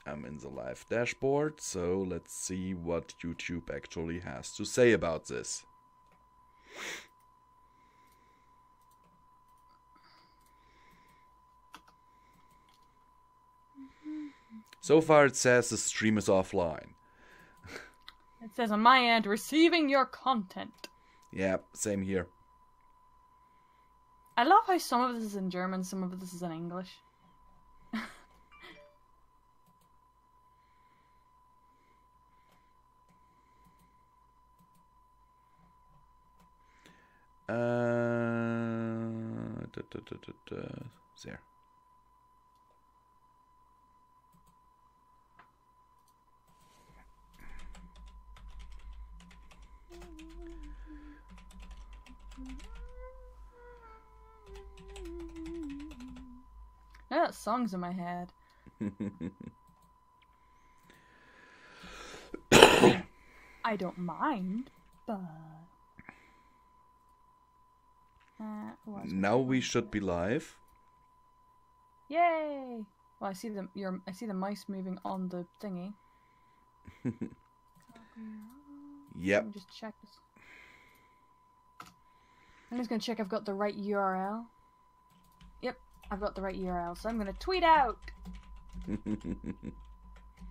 I'm in the live dashboard, so let's see what YouTube actually has to say about this. So far it says the stream is offline. It says on my end, receiving your content. Yeah, same here. I love how some of this is in German, some of this is in English. There. Now that song's in my head. I don't mind, but... now we should be live. Yay! Well, I see the mice moving on the thingy. Yep. Let me just check this. I'm just gonna check I've got the right URL. Yep, I've got the right URL, so I'm gonna tweet out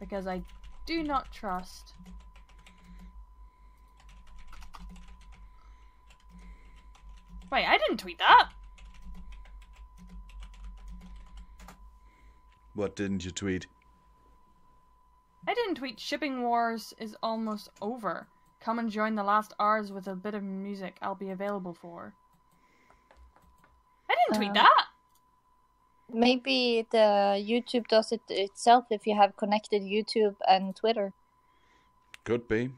because I do not trust. Wait, I didn't tweet that. What didn't you tweet? I didn't tweet shipping wars is almost over. Come and join the last hours with a bit of music I'll be available for. I didn't tweet that. Maybe the YouTube does it itself if you have connected YouTube and Twitter. Could be.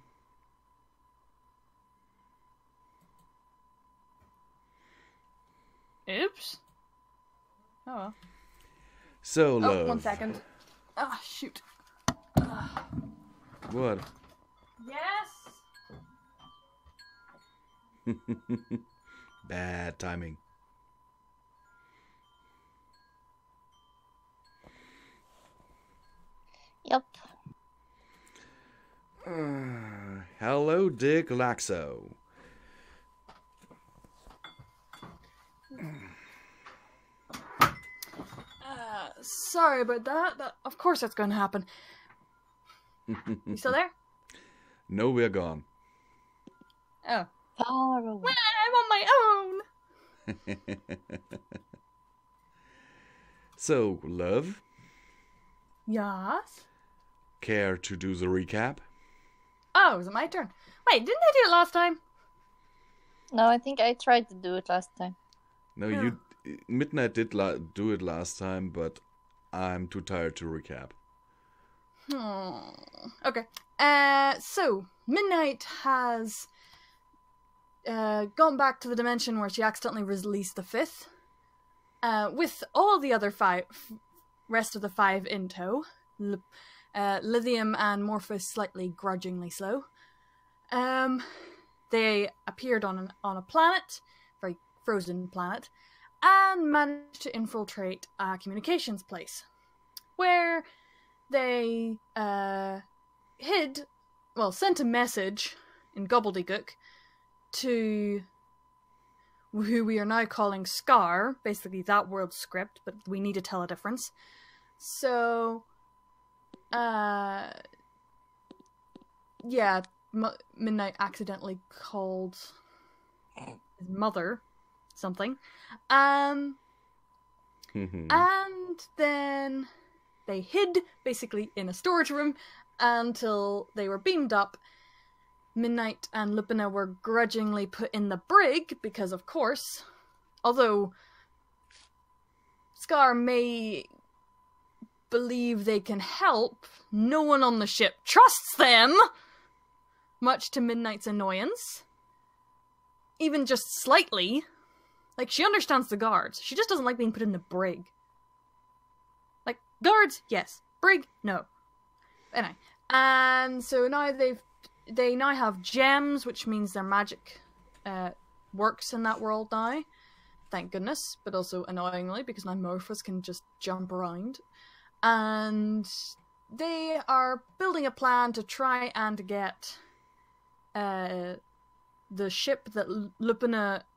Oops. Oh well. So, love. 1 second. Ah, shoot. What? Yes! Bad timing. Yep. Hello, Dick Laxo. Sorry about that. Of course that's going to happen. You still there? No, we're gone. Oh. Far away. I'm on my own! So, love? Yes? Care to do the recap? Oh, is it my turn? Wait, didn't I do it last time? No, I think I tried to do it last time. No, you... Midnight did do it last time, but I'm too tired to recap. Okay. So, Midnight has gone back to the dimension where she accidentally released the fifth. With all the other rest of the five in tow. Lithium and Morphous slightly grudgingly slow. They appeared on a planet, very frozen planet, and managed to infiltrate a communications place, where they sent a message in gobbledygook to who we are now calling Scar, basically that world's script, but we need to tell a difference. So, yeah, Midnight accidentally called his mother something. And then they hid, basically, in a storage room until they were beamed up. Midnight and Lupina were grudgingly put in the brig, because of course, although Scar may believe they can help, no one on the ship trusts them, much to Midnight's annoyance. Even just slightly. Like, she understands the guards. She just doesn't like being put in the brig. Like, guards, yes. Brig, no. Anyway. And so now they now have gems, which means their magic works in that world now. Thank goodness. But also annoyingly, because now Morphous can just jump around. And they are building a plan to try and get the ship that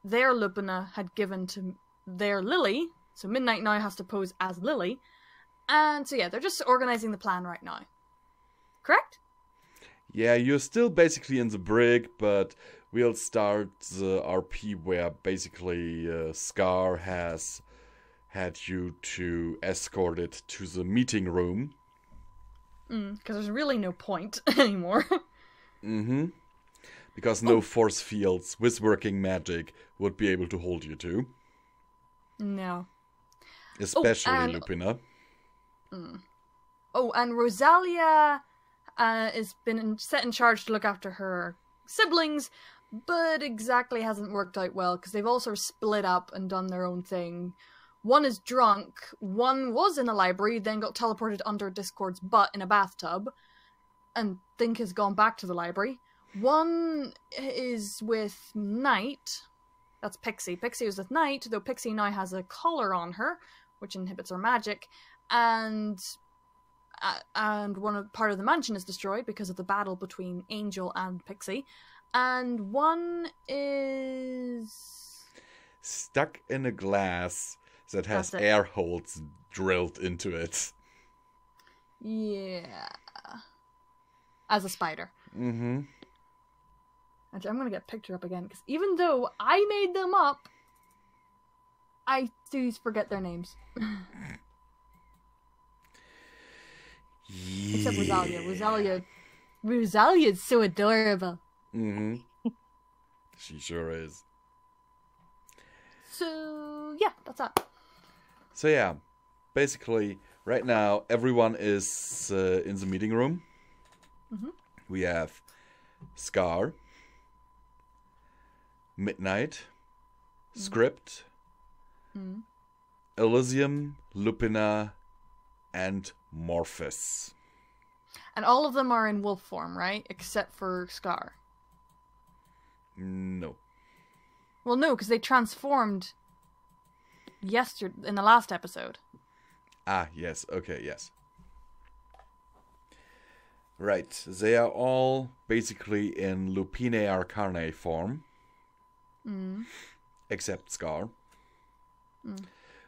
their Lupina had given to their Lily. So Midnight now has to pose as Lily. And so yeah, they're just organizing the plan right now. Correct? Yeah, you're still basically in the brig, but we'll start the RP where basically Scar has had you to escort it to the meeting room. Because there's really no point anymore. Mm-hmm. Because no force fields with working magic would be able to hold you to. No. Especially Lupina. Oh, and Rosalia has been set in charge to look after her siblings, but exactly hasn't worked out well, because they've all sort of split up and done their own thing. One is drunk, one was in the library, then got teleported under Discord's butt in a bathtub, and think has gone back to the library. One is with Knight, that's Pixie. Pixie was with Knight, though Pixie now has a collar on her, which inhibits her magic, and part of the mansion is destroyed because of the battle between Angel and Pixie, and one is stuck in a glass that has air holes drilled into it. Yeah. As a spider. Mm-hmm. Actually, I'm gonna get a picture up again, because even though I made them up, I do forget their names. Yeah. Except Rosalia. Rosalia's so adorable. Mm-hmm. She sure is. So, yeah, that's that. So yeah, basically, right now, everyone is in the meeting room. Mm-hmm. We have Scar, Midnight, Script, Elysium, Lupina, and Morphus. And all of them are in wolf form, right? Except for Scar. No. Well, no, because they transformed in the last episode. Ah, yes. Okay, yes. Right. They are all basically in Lupine Arcane form. Except Scar.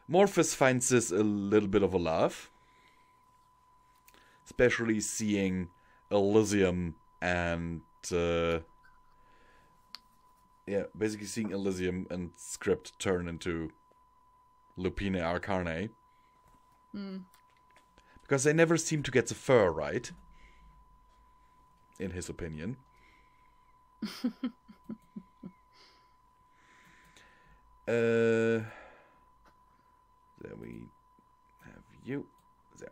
Morphus finds this a little bit of a laugh. Especially seeing Elysium and... basically seeing Elysium and Script turn into Lupine Arcane. Because they never seem to get the fur right. In his opinion. There we have you. There.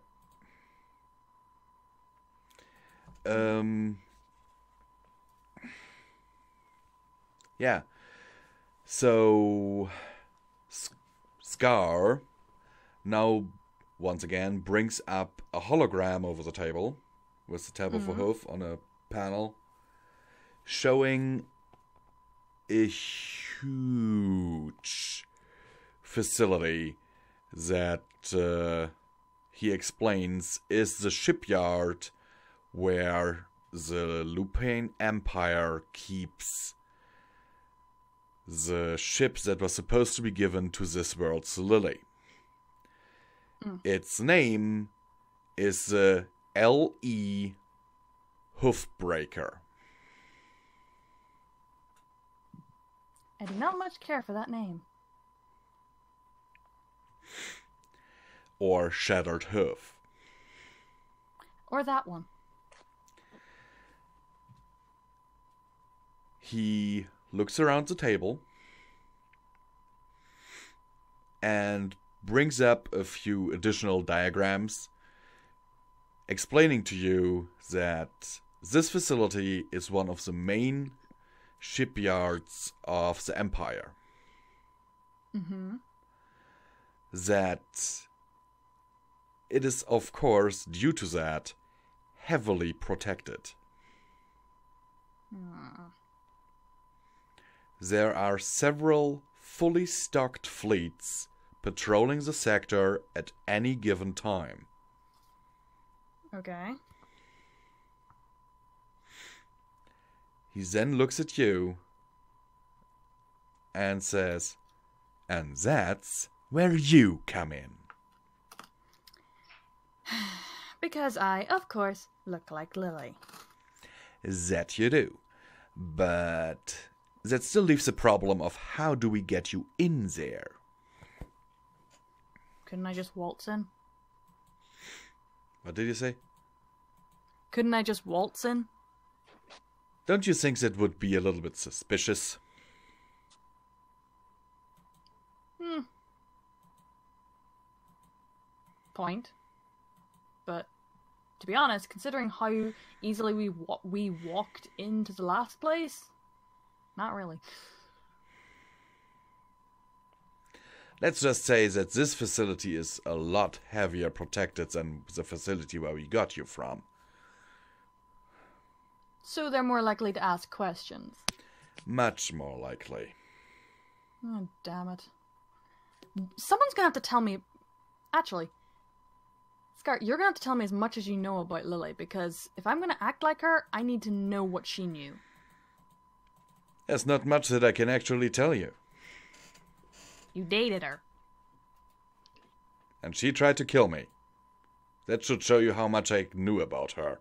Yeah. So Scar now once again brings up a hologram over the table with the tap of a hoof on a panel showing a huge facility that he explains is the shipyard where the Lupine Empire keeps the ships that were supposed to be given to this world's Lily. Its name is the L.E. Hoofbreaker. I do not much care for that name. Or Shattered Hoof. Or that one. He looks around the table and brings up a few additional diagrams explaining to you that this facility is one of the main shipyards of the Empire. That it is, of course, due to that, heavily protected. There are several fully stocked fleets patrolling the sector at any given time. Okay. He then looks at you and says, and that's where you come in. Because I, of course, look like Lily. That you do. But that still leaves the problem of how do we get you in there? Couldn't I just waltz in? What did you say? Couldn't I just waltz in? Don't you think that would be a little bit suspicious? Point. But to be honest, considering how easily we walked into the last place, not really. Let's just say that this facility is a lot heavier protected than the facility where we got you from. So they're more likely to ask questions. Much more likely. Oh, damn it. Someone's gonna have to tell me... Actually, Scar, you're gonna have to tell me as much as you know about Lily, because if I'm gonna act like her, I need to know what she knew. There's not much that I can actually tell you. You dated her. And she tried to kill me. That should show you how much I knew about her.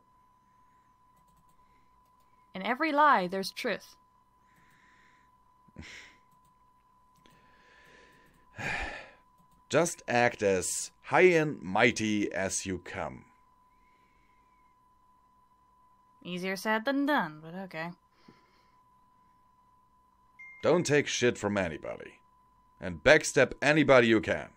In every lie, there's truth. Just act as high and mighty as you come. Easier said than done, but okay. Don't take shit from anybody. And backstab anybody you can.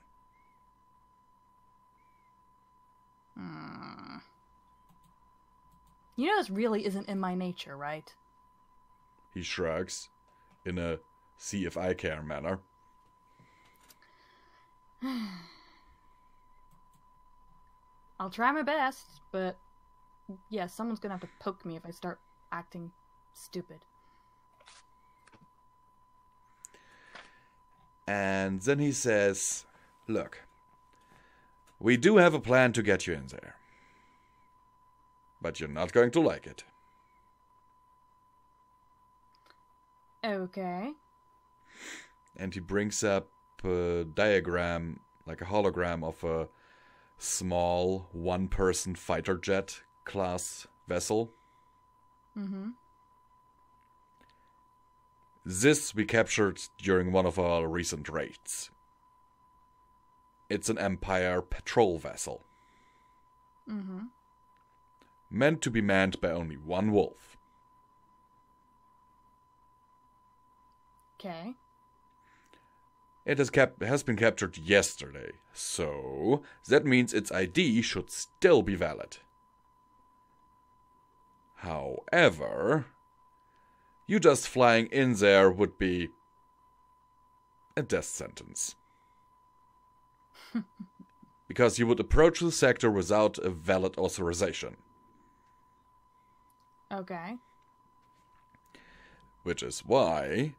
You know this really isn't in my nature, right? He shrugs, in a see if I care manner. I'll try my best, but yeah, someone's gonna have to poke me if I start acting stupid. And then he says, look, we do have a plan to get you in there. But you're not going to like it. Okay. And he brings up a diagram, like a hologram of a small one-person fighter jet class vessel. Mm-hmm. This we captured during one of our recent raids. It's an Empire patrol vessel. Mm-hmm. Meant to be manned by only one wolf. Okay. It has been captured yesterday, so that means its ID should still be valid. However, you just flying in there would be a death sentence. Because you would approach the sector without a valid authorization. Okay. Which is why,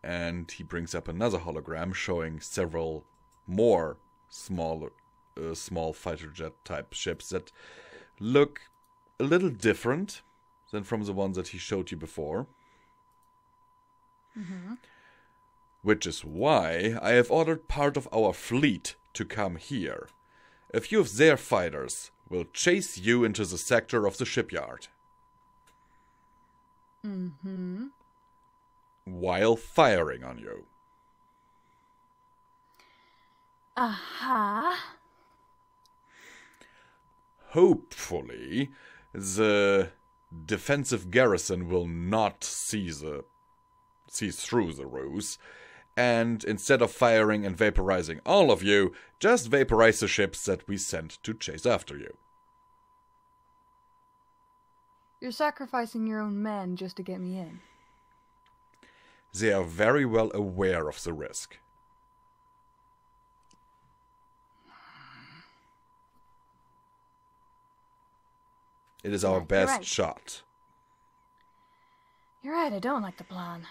and he brings up another hologram showing several more small fighter jet type ships that look a little different than from the ones that he showed you before. Mm-hmm. Which is why I have ordered part of our fleet to come here. A few of their fighters will chase you into the sector of the shipyard. Mm-hmm. While firing on you. Uh-huh. Hopefully, the defensive garrison will not see through the ruse, and instead of firing and vaporizing all of you, just vaporize the ships that we sent to chase after you. You're sacrificing your own men just to get me in. They are very well aware of the risk. It is our Yeah, best right. shot. You're right, I don't like the plan.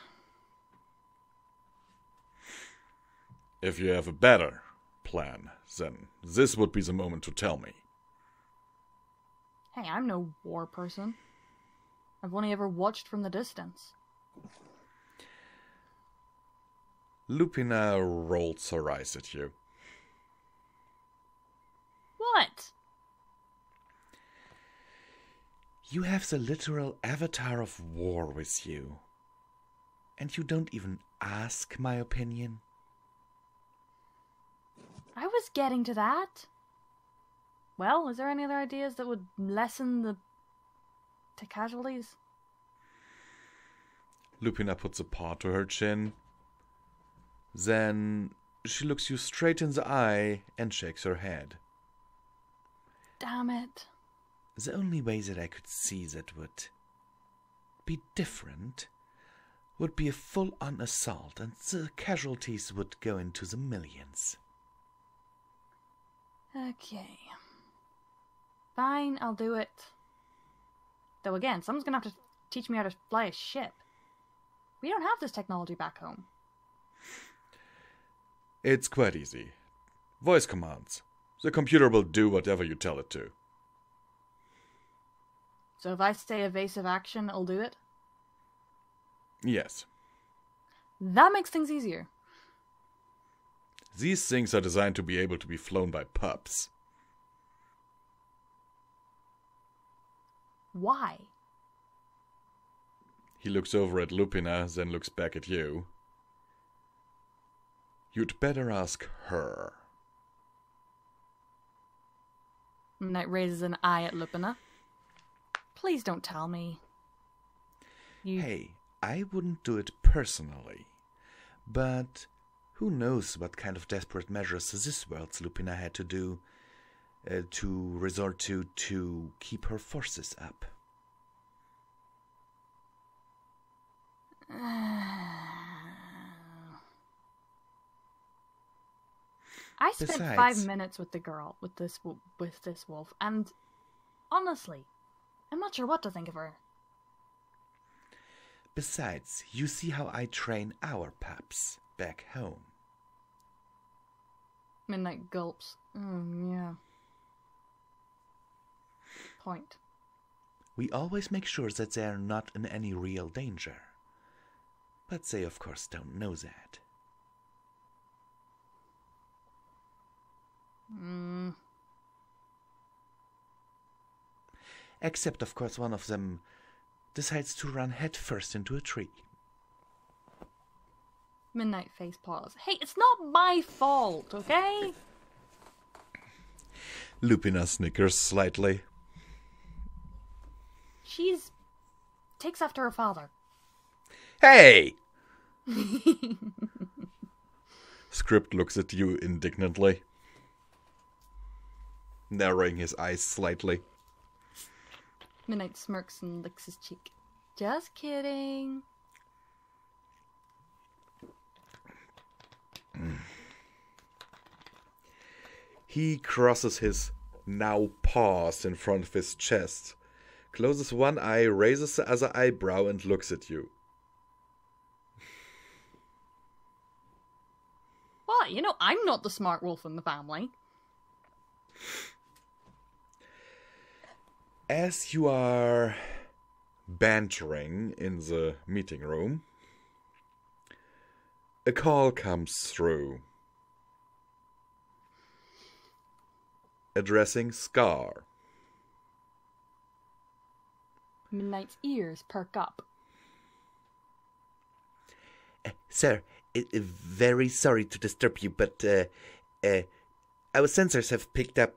If you have a better plan, then this would be the moment to tell me. Hey, I'm no war person. I've only ever watched from the distance. Lupina rolls her eyes at you. What? You have the literal avatar of war with you. And you don't even ask my opinion? I was getting to that. Well, is there any other ideas that would lessen the casualties? Lupina puts a paw to her chin. Then she looks you straight in the eye and shakes her head. Damn it. The only way that I could see that would be different would be a full-on assault, and the casualties would go into the millions. Okay. Fine, I'll do it. Though again, someone's gonna have to teach me how to fly a ship. We don't have this technology back home. It's quite easy. Voice commands. The computer will do whatever you tell it to. So if I say evasive action, it'll do it? Yes. That makes things easier. These things are designed to be able to be flown by pups. Why? He looks over at Lupina, then looks back at you. You'd better ask her. Knight raises an eye at Lupina. Please don't tell me. Hey, I wouldn't do it personally. But who knows what kind of desperate measures this world's Lupina had to resort to keep her forces up. I spent Besides, 5 minutes with the girl, with this wolf, and honestly, I'm not sure what to think of her. Besides, you see how I train our pups back home. Midnight gulps. Yeah. Point. We always make sure that they are not in any real danger. But they, of course, don't know that. Except, of course, one of them decides to run headfirst into a tree. Midnight face paws. Hey, it's not my fault, okay? Lupina snickers slightly. She's takes after her father. Hey! Script looks at you indignantly, narrowing his eyes slightly. Midnight smirks and licks his cheek. Just kidding. He crosses his now paws in front of his chest, closes one eye, raises the other eyebrow, and looks at you. What? You know, I'm not the smart wolf in the family. As you are bantering in the meeting room, a call comes through. Addressing Scar. Midnight's ears perk up. Sir, very sorry to disturb you, but our sensors have picked up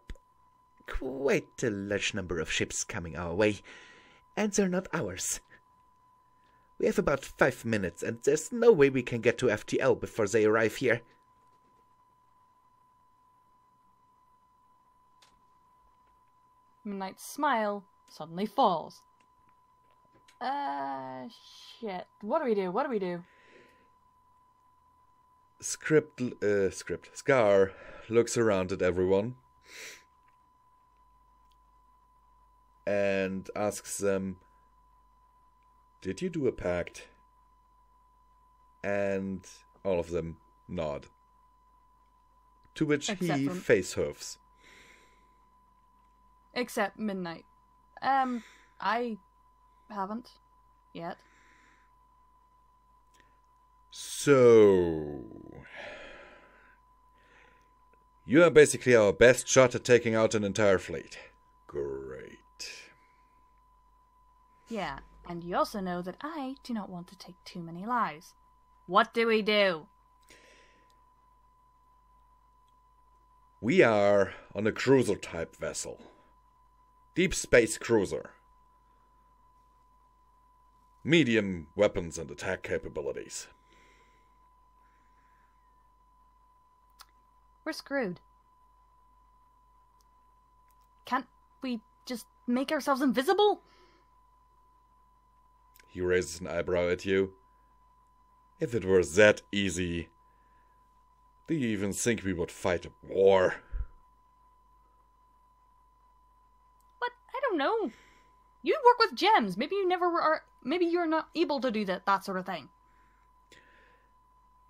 quite a large number of ships coming our way, and they're not ours. We have about 5 minutes, and there's no way we can get to FTL before they arrive here. Midnight's smile suddenly falls. Shit. What do we do? What do we do? Scar looks around at everyone and asks them, "Did you do a pact?" And all of them nod. To which he face hoofs. Except Midnight. I haven't yet. So... You are basically our best shot at taking out an entire fleet. Great. Yeah, and you also know that I do not want to take too many lives. What do we do? We are on a cruiser-type vessel. Deep space cruiser. Medium weapons and attack capabilities. We're screwed. Can't we just make ourselves invisible? He raises an eyebrow at you. If it were that easy, do you even think we would fight a war? But I don't know. You work with gems. Maybe you never are. Maybe you're not able to do that sort of thing.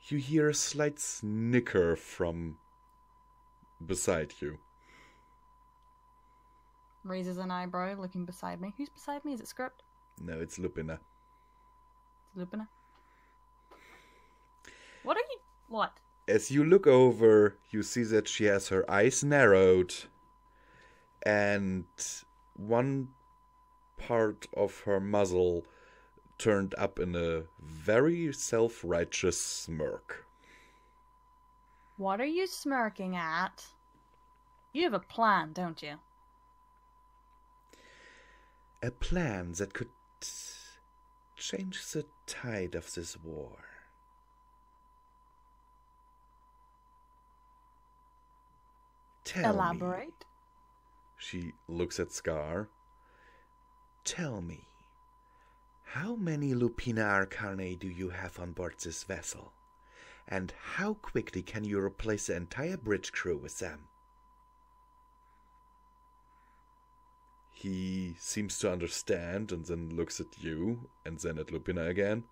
You hear a slight snicker from beside you. Raises an eyebrow, looking beside me. Who's beside me? Is it Script? No, it's Lupina. It's Lupina. What are you? What? As you look over, you see that she has her eyes narrowed, and one part of her muzzle turned up in a very self-righteous smirk. What are you smirking at? You have a plan, don't you? A plan that could change the tide of this war. Tell Elaborate. me. She looks at Scar. Tell me, how many Lupina Arcanae do you have on board this vessel? And how quickly can you replace the entire bridge crew with them? He seems to understand and then looks at you and then at Lupina again.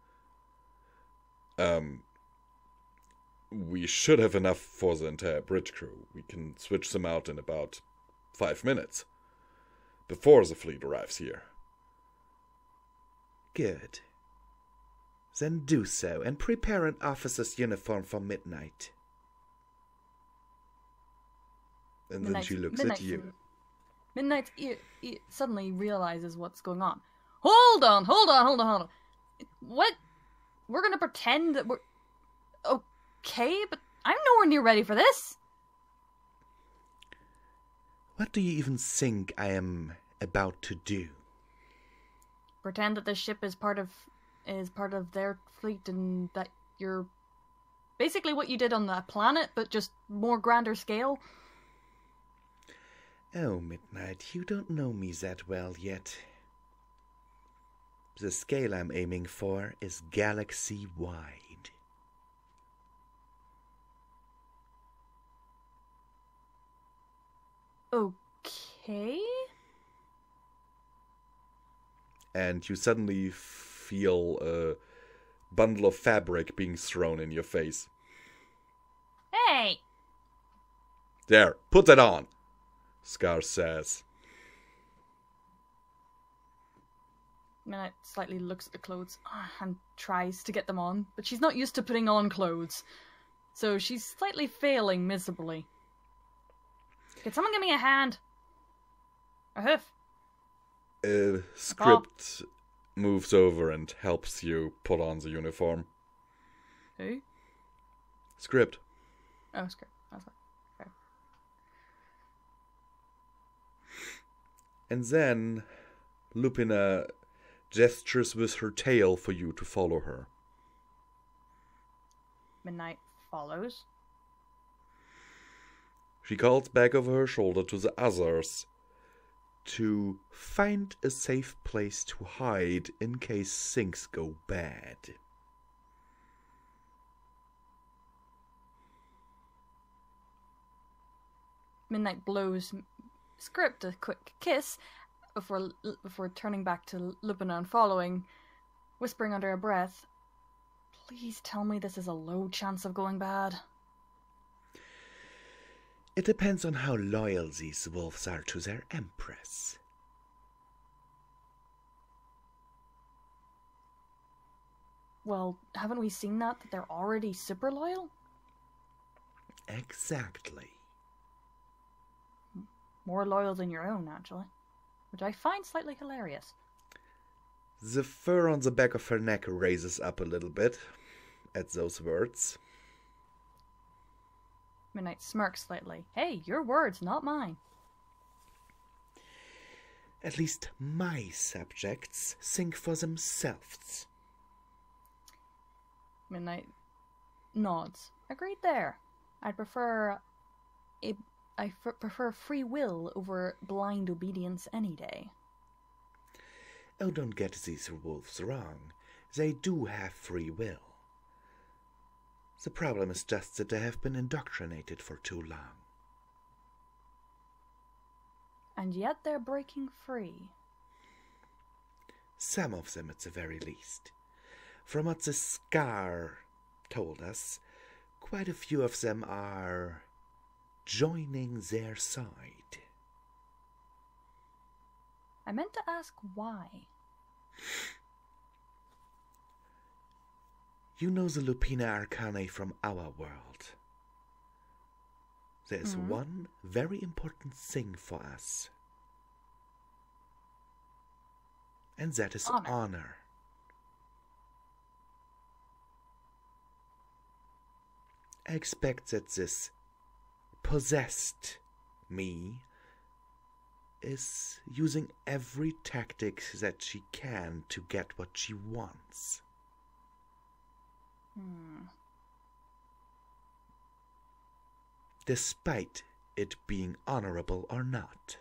We should have enough for the entire bridge crew. We can switch them out in about 5 minutes. Before the fleet arrives here. Good. Then do so and prepare an officer's uniform for midnight. And then she looks at you. Midnight suddenly realizes what's going on. Hold on. What? We're gonna pretend that we're... Okay, but I'm nowhere near ready for this. What do you even think I am about to do? Pretend that this ship is part of their fleet and that you're basically what you did on the planet, but just more grander scale. Oh, Midnight, you don't know me that well yet. The scale I'm aiming for is galaxy-wide. Okay. And you suddenly feel a bundle of fabric being thrown in your face. Hey! There, put that on, Scar says. Minute slightly looks at the clothes and tries to get them on, but she's not used to putting on clothes. So she's slightly failing miserably. Could someone give me a hand? A hoof? Script moves over and helps you put on the uniform. Who? Script. Oh, Script. That's right. Okay. And then Lupina gestures with her tail for you to follow her. Midnight follows. She calls back over her shoulder to the others to find a safe place to hide in case things go bad. Midnight blows Script a quick kiss before turning back to Lupina and following, whispering under her breath, "Please tell me this is a low chance of going bad." It depends on how loyal these wolves are to their empress. Well, haven't we seen that they're already super loyal? Exactly. More loyal than your own, actually. Which I find slightly hilarious. The fur on the back of her neck raises up a little bit at those words. Midnight smirks slightly. Hey, your words, not mine. At least my subjects think for themselves. Midnight nods. Agreed there. I'd prefer prefer free will over blind obedience any day. Oh, don't get these wolves wrong. They do have free will. The problem is just that they have been indoctrinated for too long. And yet they're breaking free. Some of them at the very least. From what the Scar told us, quite a few of them are joining their side. I meant to ask why. You know the Lupina Arcanae from our world. There's one very important thing for us. And that is honor. I expect that this possessed me is using every tactic that she can to get what she wants. Despite it being honorable or not.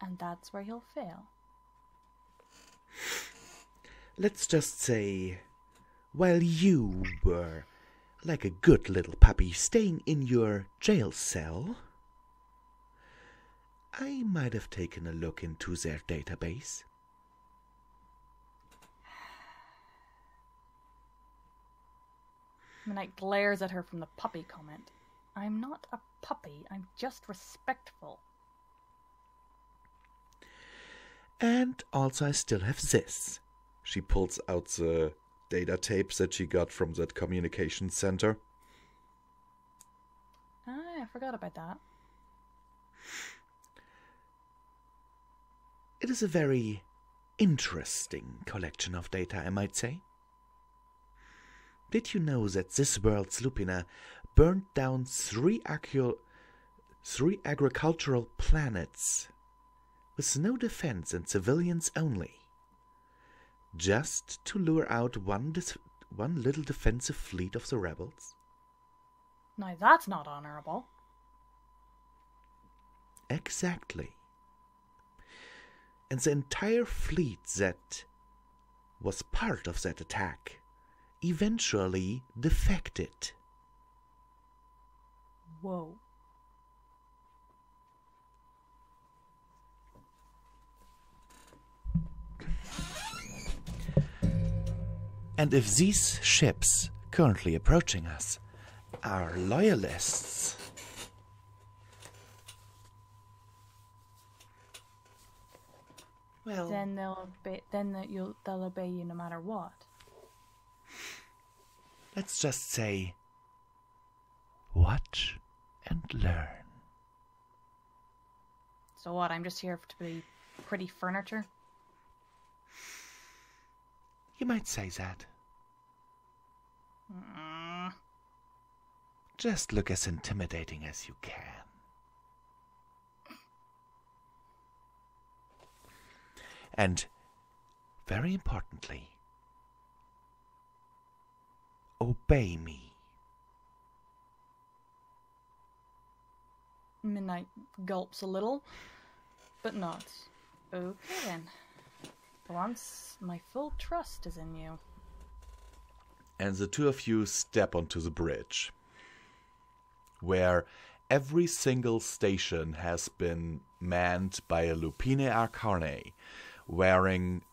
And that's where he'll fail. Let's just say, while you were, like a good little puppy, staying in your jail cell, I might have taken a look into their database. Midnight glares at her from the puppy comment. I'm not a puppy, I'm just respectful. And also I still have this. She pulls out the data tapes that she got from that communication center. I forgot about that. It is a very interesting collection of data, I might say. Did you know that this world's Lupina burned down three agricultural planets with no defense and civilians only, just to lure out one little defensive fleet of the rebels? Now that's not honorable. Exactly. And the entire fleet that was part of that attack eventually defected. Whoa. And if these ships currently approaching us are loyalists, well, then they'll obey you no matter what. Let's just say, watch and learn. So what, I'm just here to be pretty furniture? You might say that. Just look as intimidating as you can. And, very importantly, obey me. Midnight gulps a little, but nods. Okay then. For once, my full trust is in you. And the two of you step onto the bridge, where every single station has been manned by a Lupine Arcanae wearing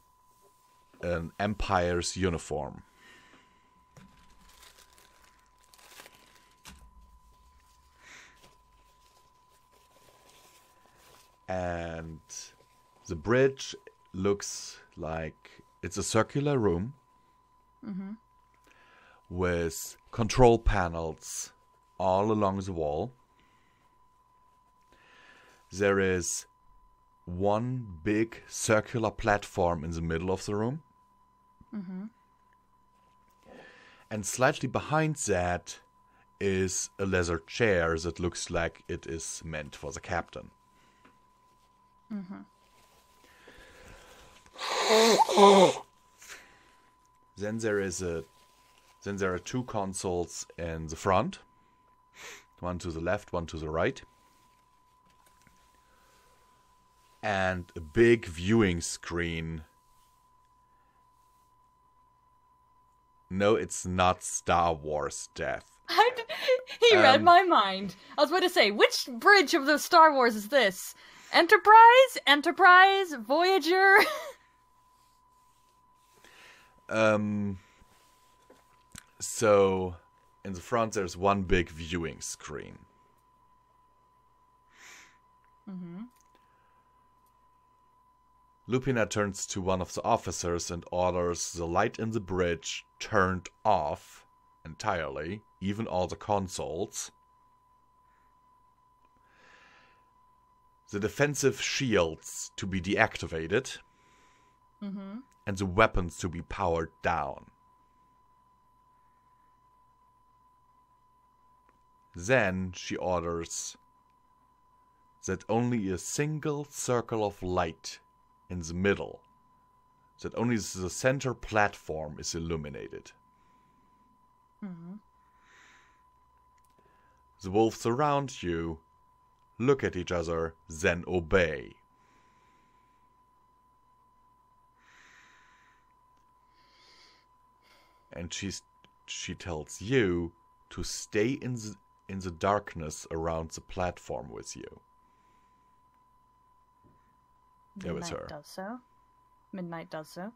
an Empire's uniform. And the bridge looks like it's a circular room with control panels all along the wall. There is one big circular platform in the middle of the room. And slightly behind that is a leather chair that looks like it is meant for the captain. Then there are two consoles in the front. One to the left, one to the right. And a big viewing screen. No, it's not Star Wars Death. He read my mind. I was about to say, which bridge of the Star Wars is this? Enterprise? Enterprise? Voyager? So, in the front there's one big viewing screen. Lupina turns to one of the officers and orders the light in the bridge turned off entirely, even all the consoles. The defensive shields to be deactivated. And the weapons to be powered down. Then she orders that only a single circle of light in the middle, that only the center platform is illuminated. The wolves around you look at each other, then obey. And she tells you to stay in the darkness around the platform with you. It was her. Does so. Midnight does so.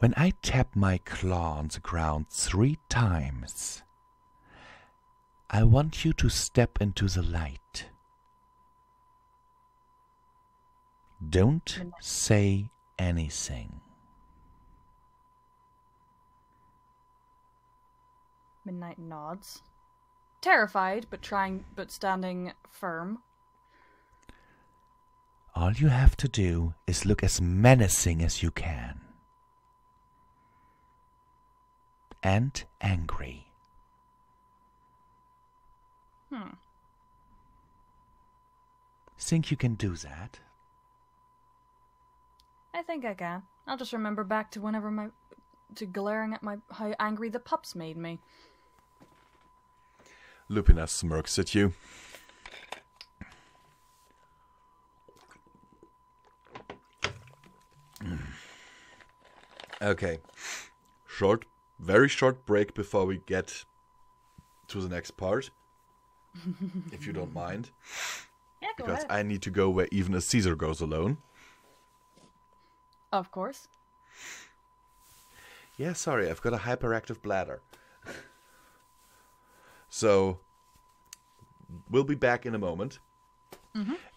When I tap my claw on the ground 3 times, I want you to step into the light. Don't say anything. Midnight nods. Terrified, but standing firm. All you have to do is look as menacing as you can. And angry. Think you can do that? I think I can. I'll just remember back to glaring at how angry the pups made me. Lupina smirks at you. Okay. Very short break before we get to the next part. If you don't mind. Yeah, go Because ahead. I need to go where even a Caesar goes alone. Of course. Yeah, sorry, I've got a hyperactive bladder. So, we'll be back in a moment.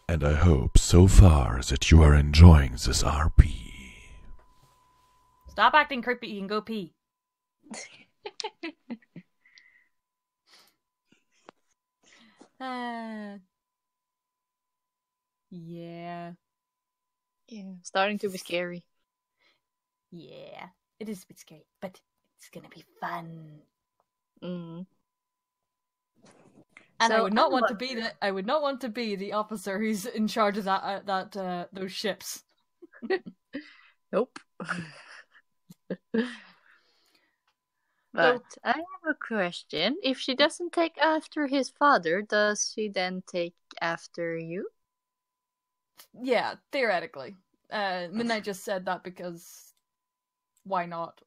And I hope so far that you are enjoying this RP. Stop acting creepy and go pee. Yeah. Yeah, starting to be scary. Yeah. It is a bit scary, but it's gonna be fun. Mm. And So, I would not want to be the officer who's in charge of those ships. Nope. But I have a question. If she doesn't take after his father, does she then take after you? Yeah, theoretically. Midnight just said that because why not?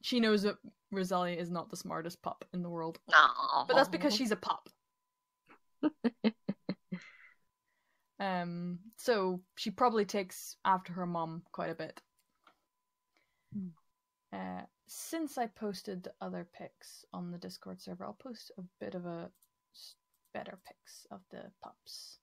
She knows that Rosalia is not the smartest pup in the world. Aww. But that's because she's a pup. So she probably takes after her mom quite a bit. Since I posted the other pics on the Discord server, I'll post a bit of a better pics of the pups.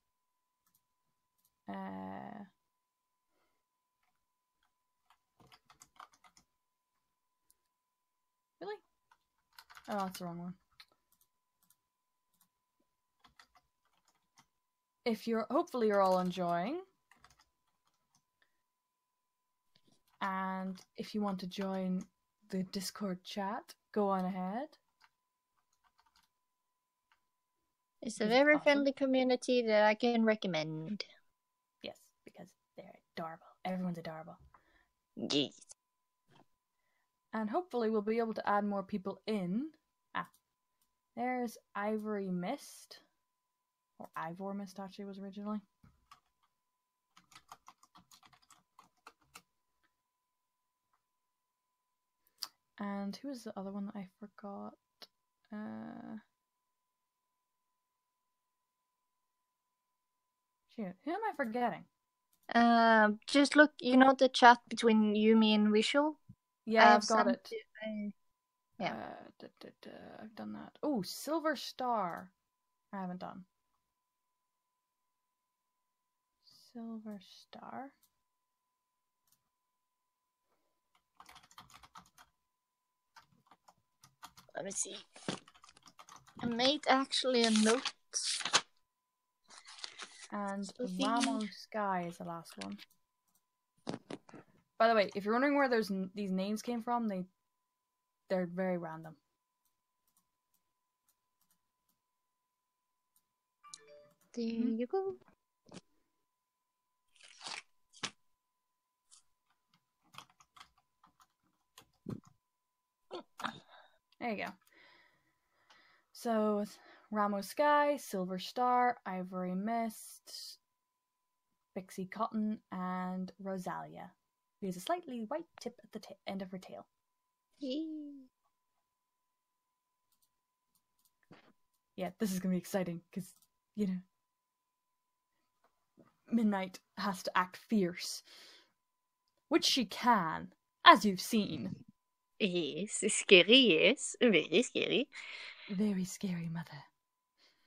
Really? Oh, that's the wrong one. Hopefully you're all enjoying. And if you want to join the Discord chat, go on ahead. It's a very friendly community that I can recommend. Yes, because they're adorable. Everyone's adorable. Yes. And hopefully we'll be able to add more people in. There's Ivory Mist. Or Ivor Mist, actually, was originally. And who was the other one that I forgot? Shoot, who am I forgetting? Just look, the chat between Yumi and Visual? Yeah, I've got it. Yeah. I've done that. Oh, Silver Star. I haven't done. Silver Star. Let me see. I made actually a note. And Ramo Sky is the last one. By the way, if you're wondering where these names came from, they're very random. There you go. There you go. So, Ramo Sky, Silver Star, Ivory Mist, Pixie Cotton, and Rosalia, who has a slightly white tip at the end of her tail. Yeah, this is going to be exciting, because, Midnight has to act fierce. Which she can, as you've seen. Yes, scary, yes. Very scary. Very scary, mother.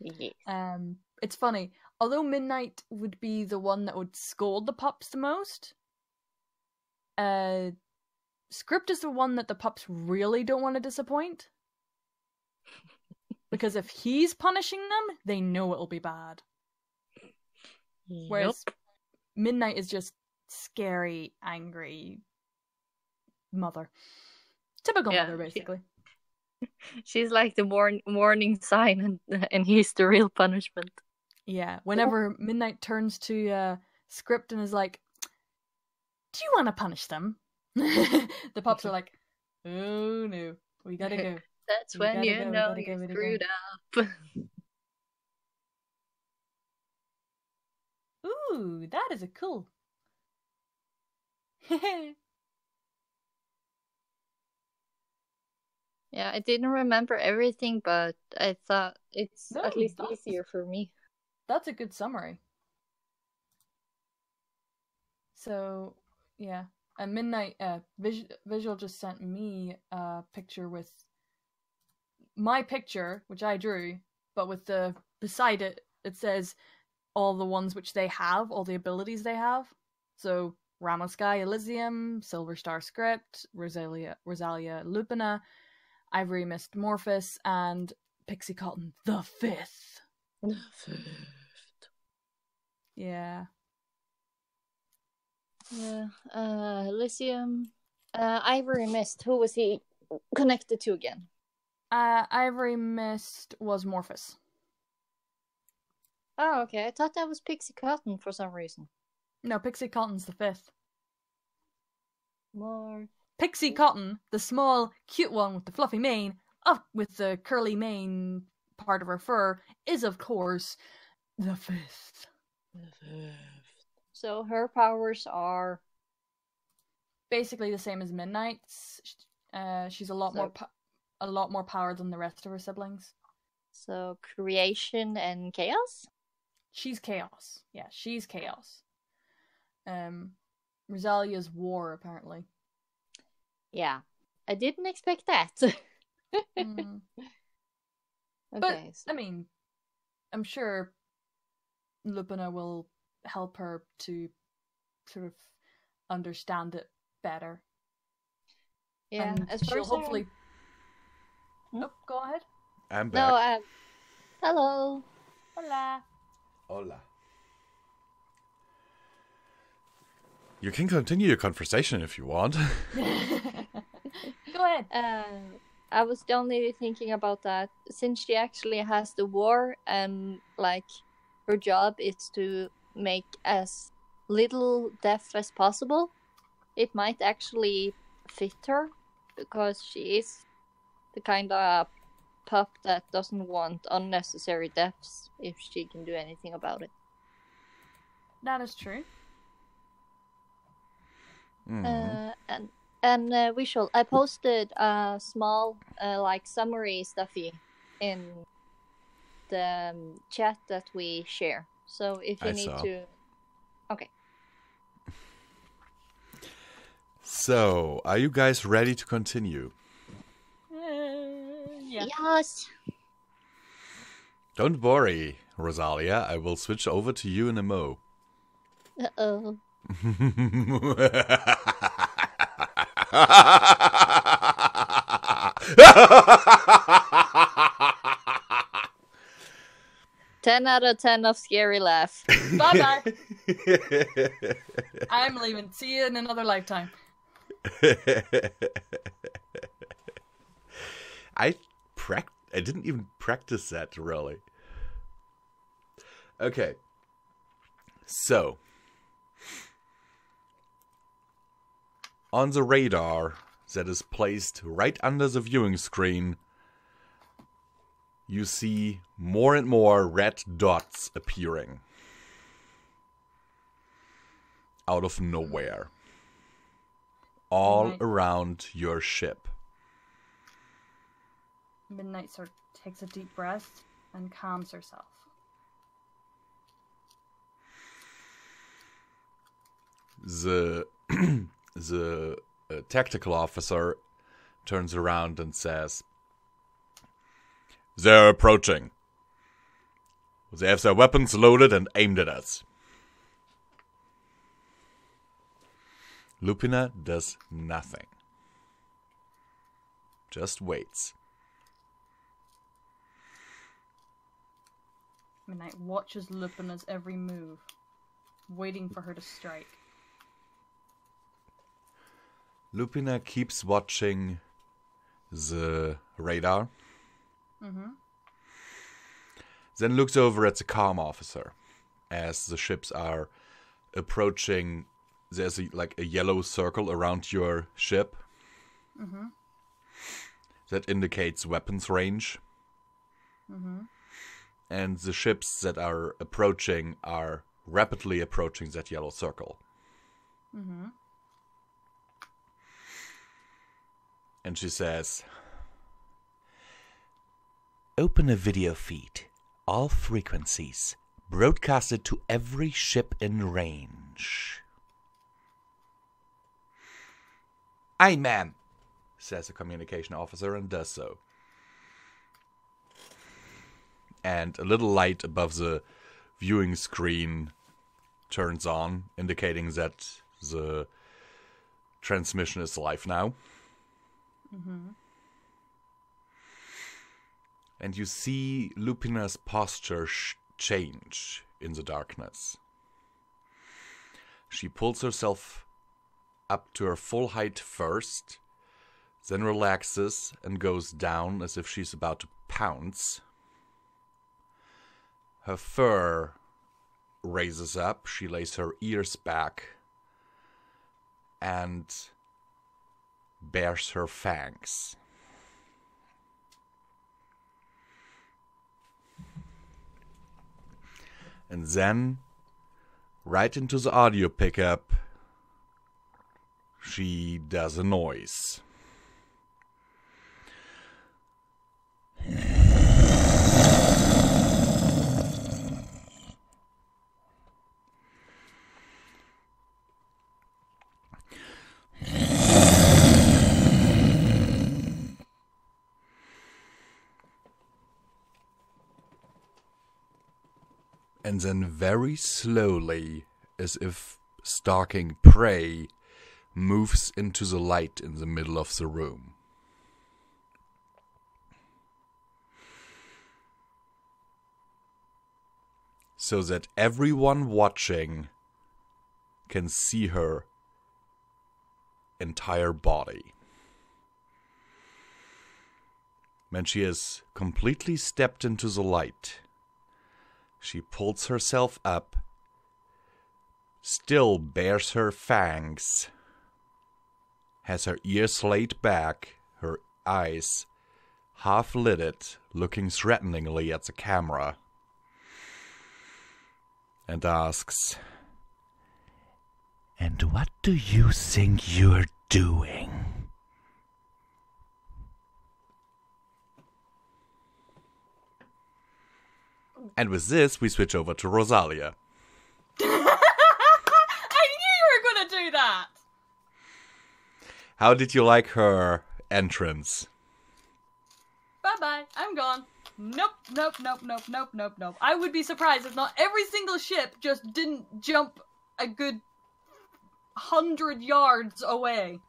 Yes. It's funny. Although Midnight would be the one that would scold the pups the most, Script is the one that the pups really don't want to disappoint. Because if he's punishing them, they know it'll be bad. Yep. Whereas Midnight is just scary, angry mother. Typical mother, basically. She's like the warning sign, and he's the real punishment. Yeah, whenever Midnight turns to Script and is like, "Do you want to punish them?" The pups are like, "Oh no, we gotta go." That's when you know you screwed up. Ooh, that is a cool. Yeah, I didn't remember everything, but I thought it's at least easier for me. That's a good summary. So, yeah. At Midnight, Visual just sent me a picture with my picture, which I drew, but with beside it, it says all the ones which they have, all the abilities they have. So, Ramo Sky Elysium, Silver Star Script, Rosalia Lupina, Ivory Mist Morphus, and Pixie Cotton the Fifth. The Fifth. Yeah. Yeah. Elysium. Ivory Mist. Who was he connected to again? Ivory Mist was Morphus. Oh, okay. I thought that was Pixie Cotton for some reason. No, Pixie Cotton's the fifth. More. Pixie Cotton, the small, cute one with the fluffy mane, up with the curly mane part of her fur, is of course the fifth. The fifth. So her powers are basically the same as Midnight's. She's a lot more power than the rest of her siblings. So creation and chaos? She's chaos. Yeah, she's chaos. Rosalia's war, apparently. Yeah. I didn't expect that. Okay. But, I mean, I'm sure Lupina will help her to sort of understand it better. Yeah, and as she'll far as hopefully. Oh, go ahead. I'm back. No, hello. Hola. Hola. You can continue your conversation if you want. Go ahead. I was only thinking about that since she actually has the war and like her job is to make as little death as possible. It might actually fit her because she is the kind of pup that doesn't want unnecessary deaths if she can do anything about it. That is true. And Visual, I posted a small like summary stuffy in the chat that we share. So if you need to, okay. So, are you guys ready to continue? Yeah. Yes. Don't worry, Rosalia. I will switch over to you in a mo. Uh-oh. 10 out of 10 of scary laugh. Bye bye. I'm leaving. See you in another lifetime. I didn't even practice that, really. Okay. So, on the radar that is placed right under the viewing screen, you see more and more red dots appearing out of nowhere, all around your ship. Midnight sort of takes a deep breath and calms herself. The tactical officer turns around and says, "They're approaching. They have their weapons loaded and aimed at us." Lupina does nothing. Just waits. Midnight watches Lupina's every move, waiting for her to strike. Lupina keeps watching the radar. Then looks over at the comm officer as the ships are approaching. There's a yellow circle around your ship that indicates weapons range. And the ships that are approaching are rapidly approaching that yellow circle. And she says, "Open a video feed, all frequencies, broadcasted to every ship in range." "Aye, ma'am," says the communication officer, and does so. And a little light above the viewing screen turns on, indicating that the transmission is live now. And you see Lupina's posture change in the darkness. She pulls herself up to her full height first, then relaxes and goes down as if she's about to pounce. Her fur raises up, she lays her ears back, and bares her fangs. And then, right into the audio pickup, she does a noise. And then very slowly, as if stalking prey, moves into the light in the middle of the room. So that everyone watching can see her entire body. When she has completely stepped into the light, she pulls herself up, still bares her fangs, has her ears laid back, her eyes half-lidded, looking threateningly at the camera, and asks, "And what do you think you're doing?" And with this, we switch over to Rosalia. I knew you were gonna do that! How did you like her entrance? Bye-bye, I'm gone. Nope. I would be surprised if not every single ship just didn't jump a good 100 yards away.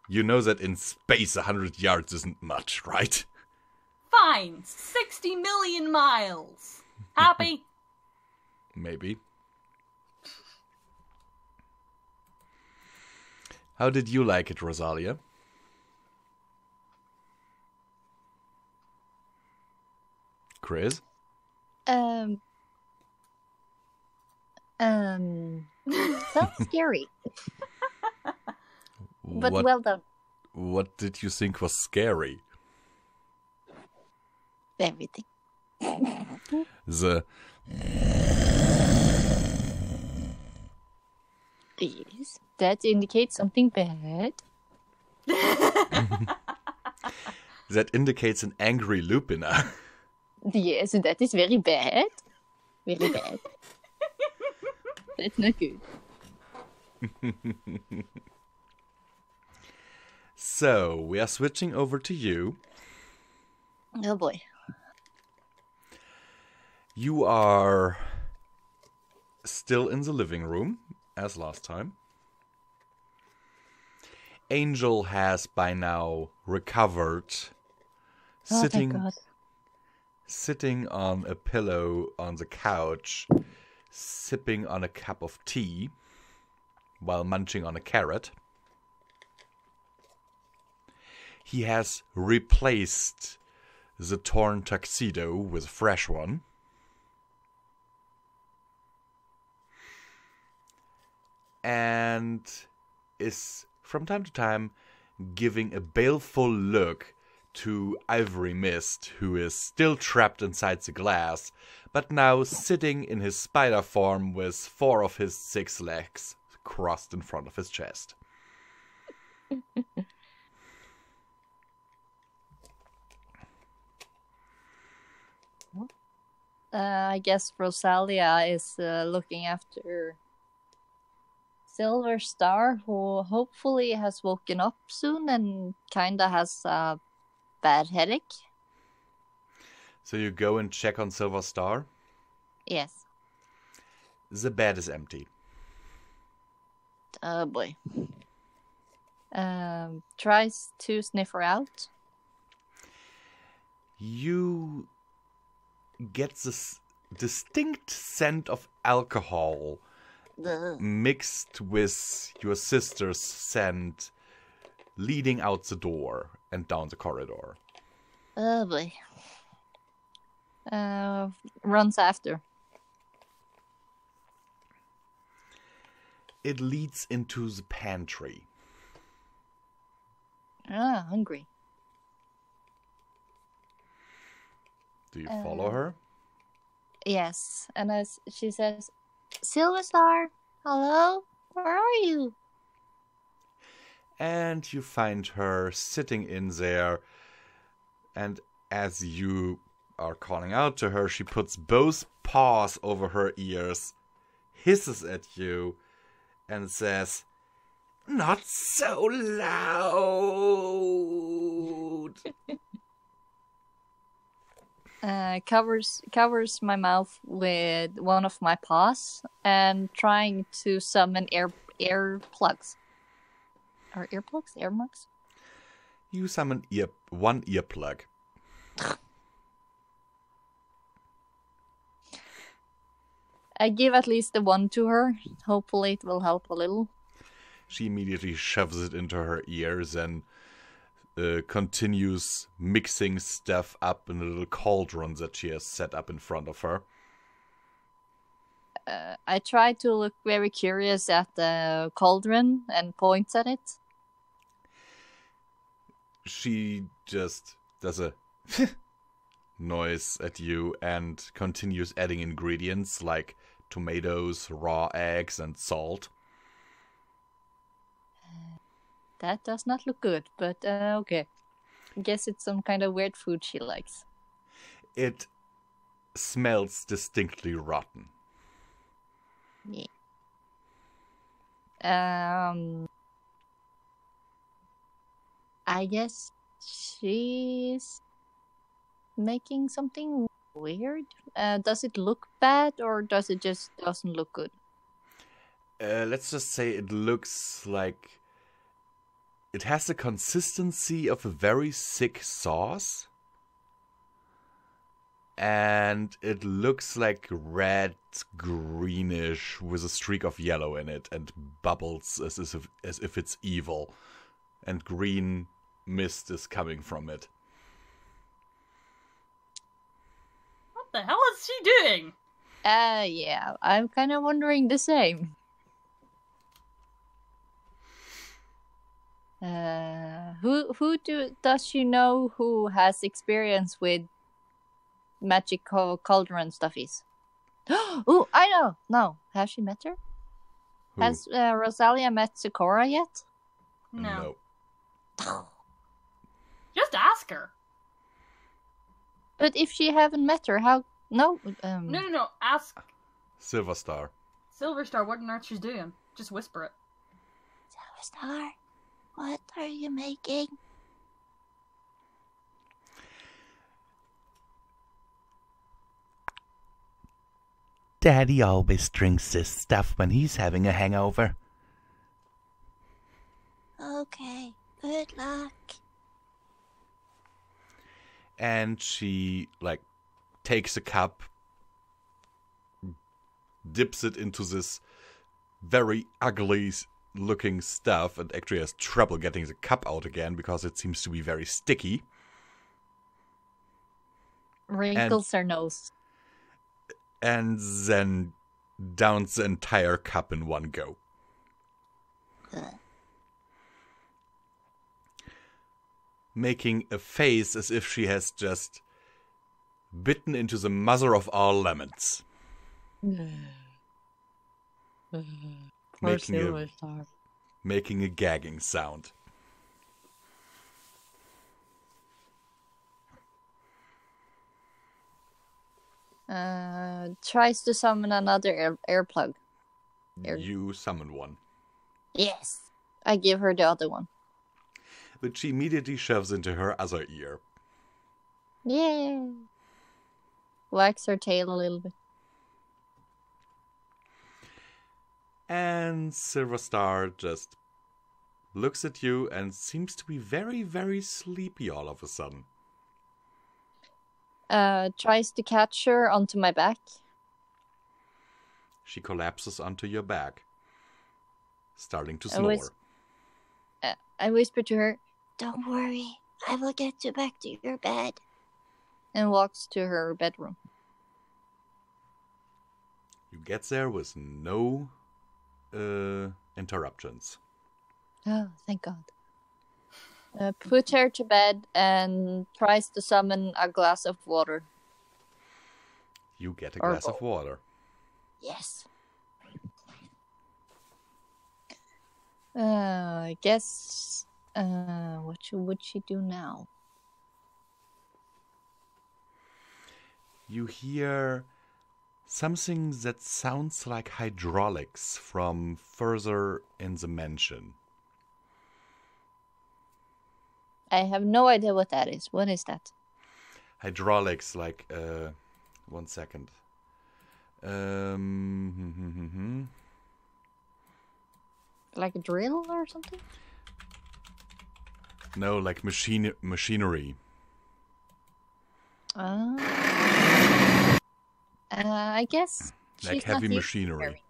You know that in space 100 yards isn't much, right? Fine, 60 million miles. Happy? Maybe. How did you like it, Rosalia? Chris? Sounds scary. But well done. What did you think was scary? Everything. The... Yes, that indicates something bad. That indicates an angry Lupina. Yes, and that is very bad. Very bad. That's not good. So, we are switching over to you. Oh boy. You are still in the living room, as last time. Angel has by now recovered, Thank God. sitting on a pillow on the couch, sipping on a cup of tea, while munching on a carrot. He has replaced the torn tuxedo with a fresh one. And is, from time to time, giving a baleful look to Ivory Mist, who is still trapped inside the glass, but now sitting in his spider form with 4 of his 6 legs crossed in front of his chest. I guess Rosalia is looking after Silver Star, who hopefully has woken up soon and kinda has a bad headache. So you go and check on Silver Star. Yes. The bed is empty. Oh boy. Tries to sniff her out. You get this distinct scent of alcohol mixed with your sister's scent leading out the door and down the corridor. Oh boy. Runs after. It leads into the pantry. Ah, hungry. Do you follow her? Yes, and as she says, Silver Star, hello? Where are you? And you find her sitting in there, and as you are calling out to her, she puts both paws over her ears, hisses at you, and says, "Not so loud!" covers my mouth with one of my paws and trying to summon ear plugs. Or earplugs? Ear mugs? You summon one earplug. I give at least the one to her. Hopefully it will help a little. She immediately shoves it into her ears and continues mixing stuff up in a little cauldron that she has set up in front of her. I try to look very curious at the cauldron and points at it. She just does a noise at you and continues adding ingredients like tomatoes, raw eggs, and salt. That does not look good, but okay. I guess it's some kind of weird food she likes. It smells distinctly rotten. Yeah. I guess she's making something weird. Does it look bad or does it just doesn't look good? Let's just say it looks like it has the consistency of a very thick sauce. And it looks like red, greenish, with a streak of yellow in it, and bubbles as if it's evil. And green mist is coming from it. What the hell is she doing? Yeah, I'm kind of wondering the same. Does she know who has experience with magic cauldron stuffies? Oh, I know. No, has she met her? Who? Has Rosalia met Sakura yet? No. Just ask her. But if she haven't met her, how? No. No. Ask Silver Star. Silver Star what on earth she's doing. Just whisper it. Silver Star, what are you making? Daddy always drinks this stuff when he's having a hangover. Okay, good luck. And she, takes a cup, dips it into this very ugly looking stuff, and actually has trouble getting the cup out again because it seems to be very sticky. Wrinkles her nose. And then downs the entire cup in one go. Making a face as if she has just bitten into the mother of all lemons. Making a gagging sound. Tries to summon another air plug. You summon one. Yes. I give her the other one. Which she immediately shoves into her other ear. Yay! Wags her tail a little bit. And Silver Star just looks at you and seems to be very, very sleepy all of a sudden. Tries to catch her onto my back. She collapses onto your back, starting to snore. I whisper to her, "Don't worry, I will get you back to your bed." And walks to her bedroom. You get there with no interruptions. Oh, thank God. Put her to bed and tries to summon a glass of water. You get a glass of water. Yes. I guess. What would she do now? You hear something that sounds like hydraulics from further in the mansion. I have no idea what that is. What is that? hydraulics, like 1 second. Like a drill or something? No, like machinery. I guess Like she's heavy not machinery.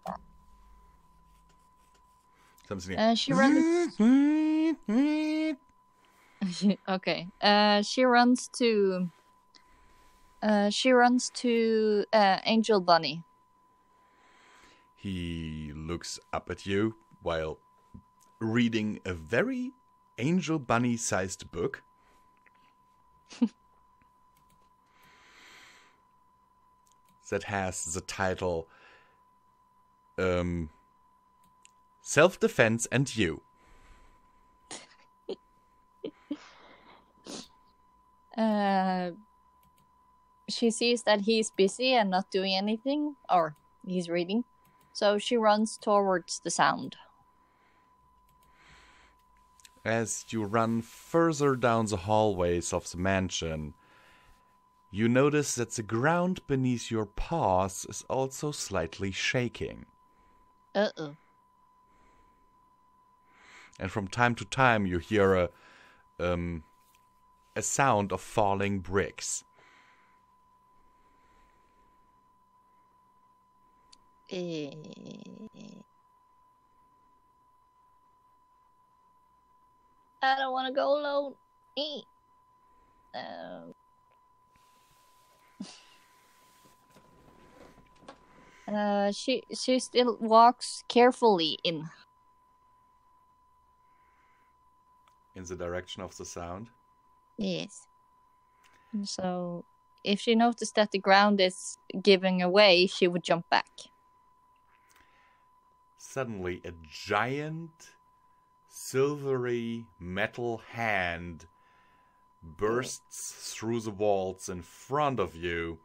Something. She runs. Okay. She runs to. Angel Bunny. He looks up at you while reading a very Angel Bunny-sized book. That has the title Self-Defense and You. She sees that he's busy and not doing anything, or he's reading, so she runs towards the sound. As you run further down the hallways of the mansion, you notice that the ground beneath your paws is also slightly shaking. Uh-oh. And from time to time you hear a sound of falling bricks. I don't want to go alone. She still walks carefully in the direction of the sound. Yes. So if she noticed that the ground is giving away, she would jump back. Suddenly, a giant, silvery metal hand bursts through the walls in front of you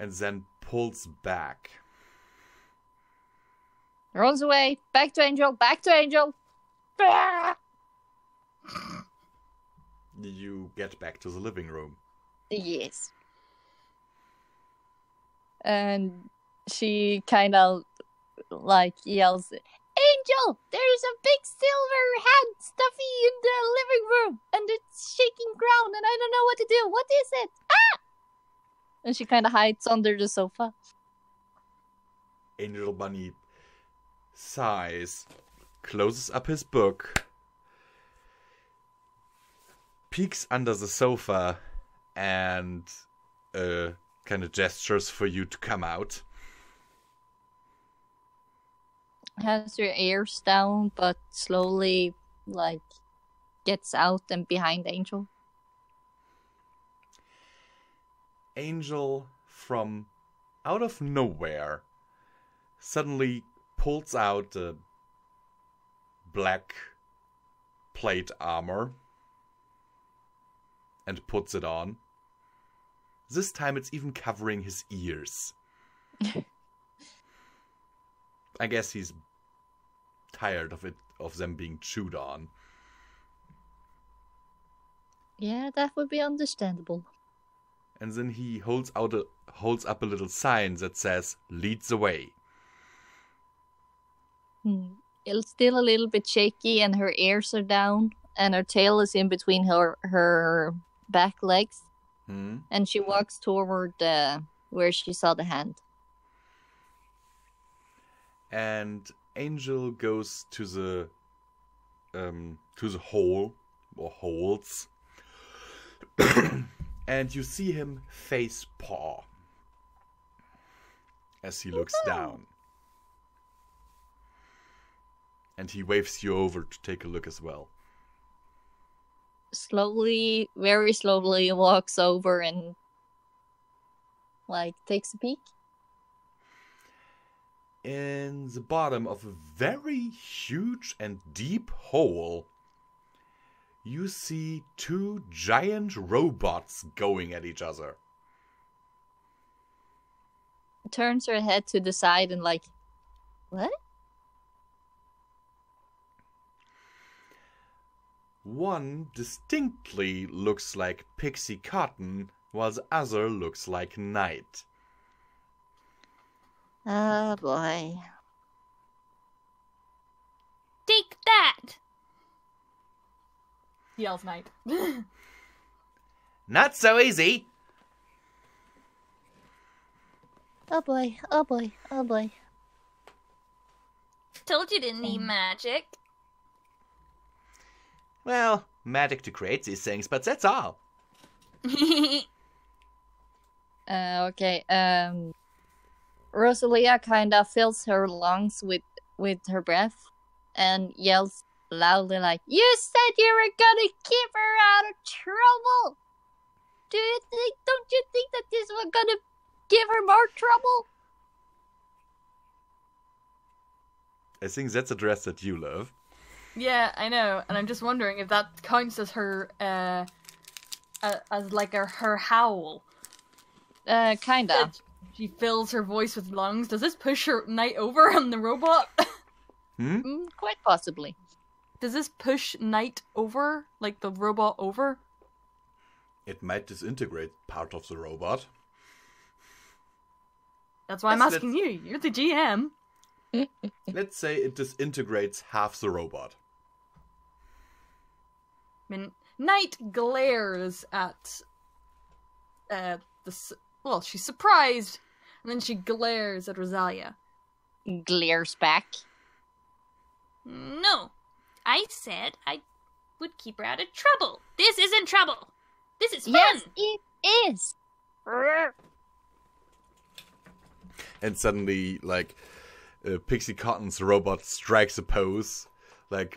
and then pulls back. Runs away. Back to Angel. Back to Angel. You get back to the living room. Yes. And she kind of like yells, Angel, there's a big silver hand stuffy in the living room and it's shaking ground and I don't know what to do. What is it? Ah! And she kind of hides under the sofa. Angel Bunny sighs, closes up his book, peeks under the sofa, and kind of gestures for you to come out. Has her ears down, but slowly, like, gets out and behind Angel. Angel, from out of nowhere, suddenly pulls out a black plate armor and puts it on. This time it's even covering his ears. I guess he's tired of them being chewed on. Yeah, that would be understandable. And then he holds up a little sign that says, "Lead the way." It's still a little bit shaky and her ears are down and her tail is in between her back legs. And she walks toward where she saw the hand. And Angel goes to the hole or holes, and you see him face paw as he looks down. And he waves you over to take a look as well. Slowly, very slowly walks over and like takes a peek. In the bottom of a very huge and deep hole, you see two giant robots going at each other. Turns her head to the side and like, what? One distinctly looks like Pixie Cotton, while the other looks like night. Oh boy. Take that! Yells Knight. Not so easy. Oh boy, oh boy, oh boy. Told you didn't need magic. Well, magic to create these things, but that's all. Okay, Rosalia kind of fills her lungs with her breath and yells loudly like, "You said you were gonna keep her out of trouble! Don't you think that this was gonna give her more trouble?" I think that's a dress that you love. Yeah, I know, and I'm just wondering if that counts as her, as like her howl. Kinda. That she fills her voice with lungs. Does this push her Knight over on the robot? Quite possibly. Does this push Knight over, like the robot over? It might disintegrate part of the robot. That's why I'm Yes, asking you. You're the GM. Let's say it disintegrates half the robot. I mean, Knight glares at well, she's surprised, and then she glares at Rosalia. Glares back. No, I said I would keep her out of trouble. This isn't trouble. This is fun. Yes, it is. And suddenly, like, Pixie Cotton's robot strikes a pose, like,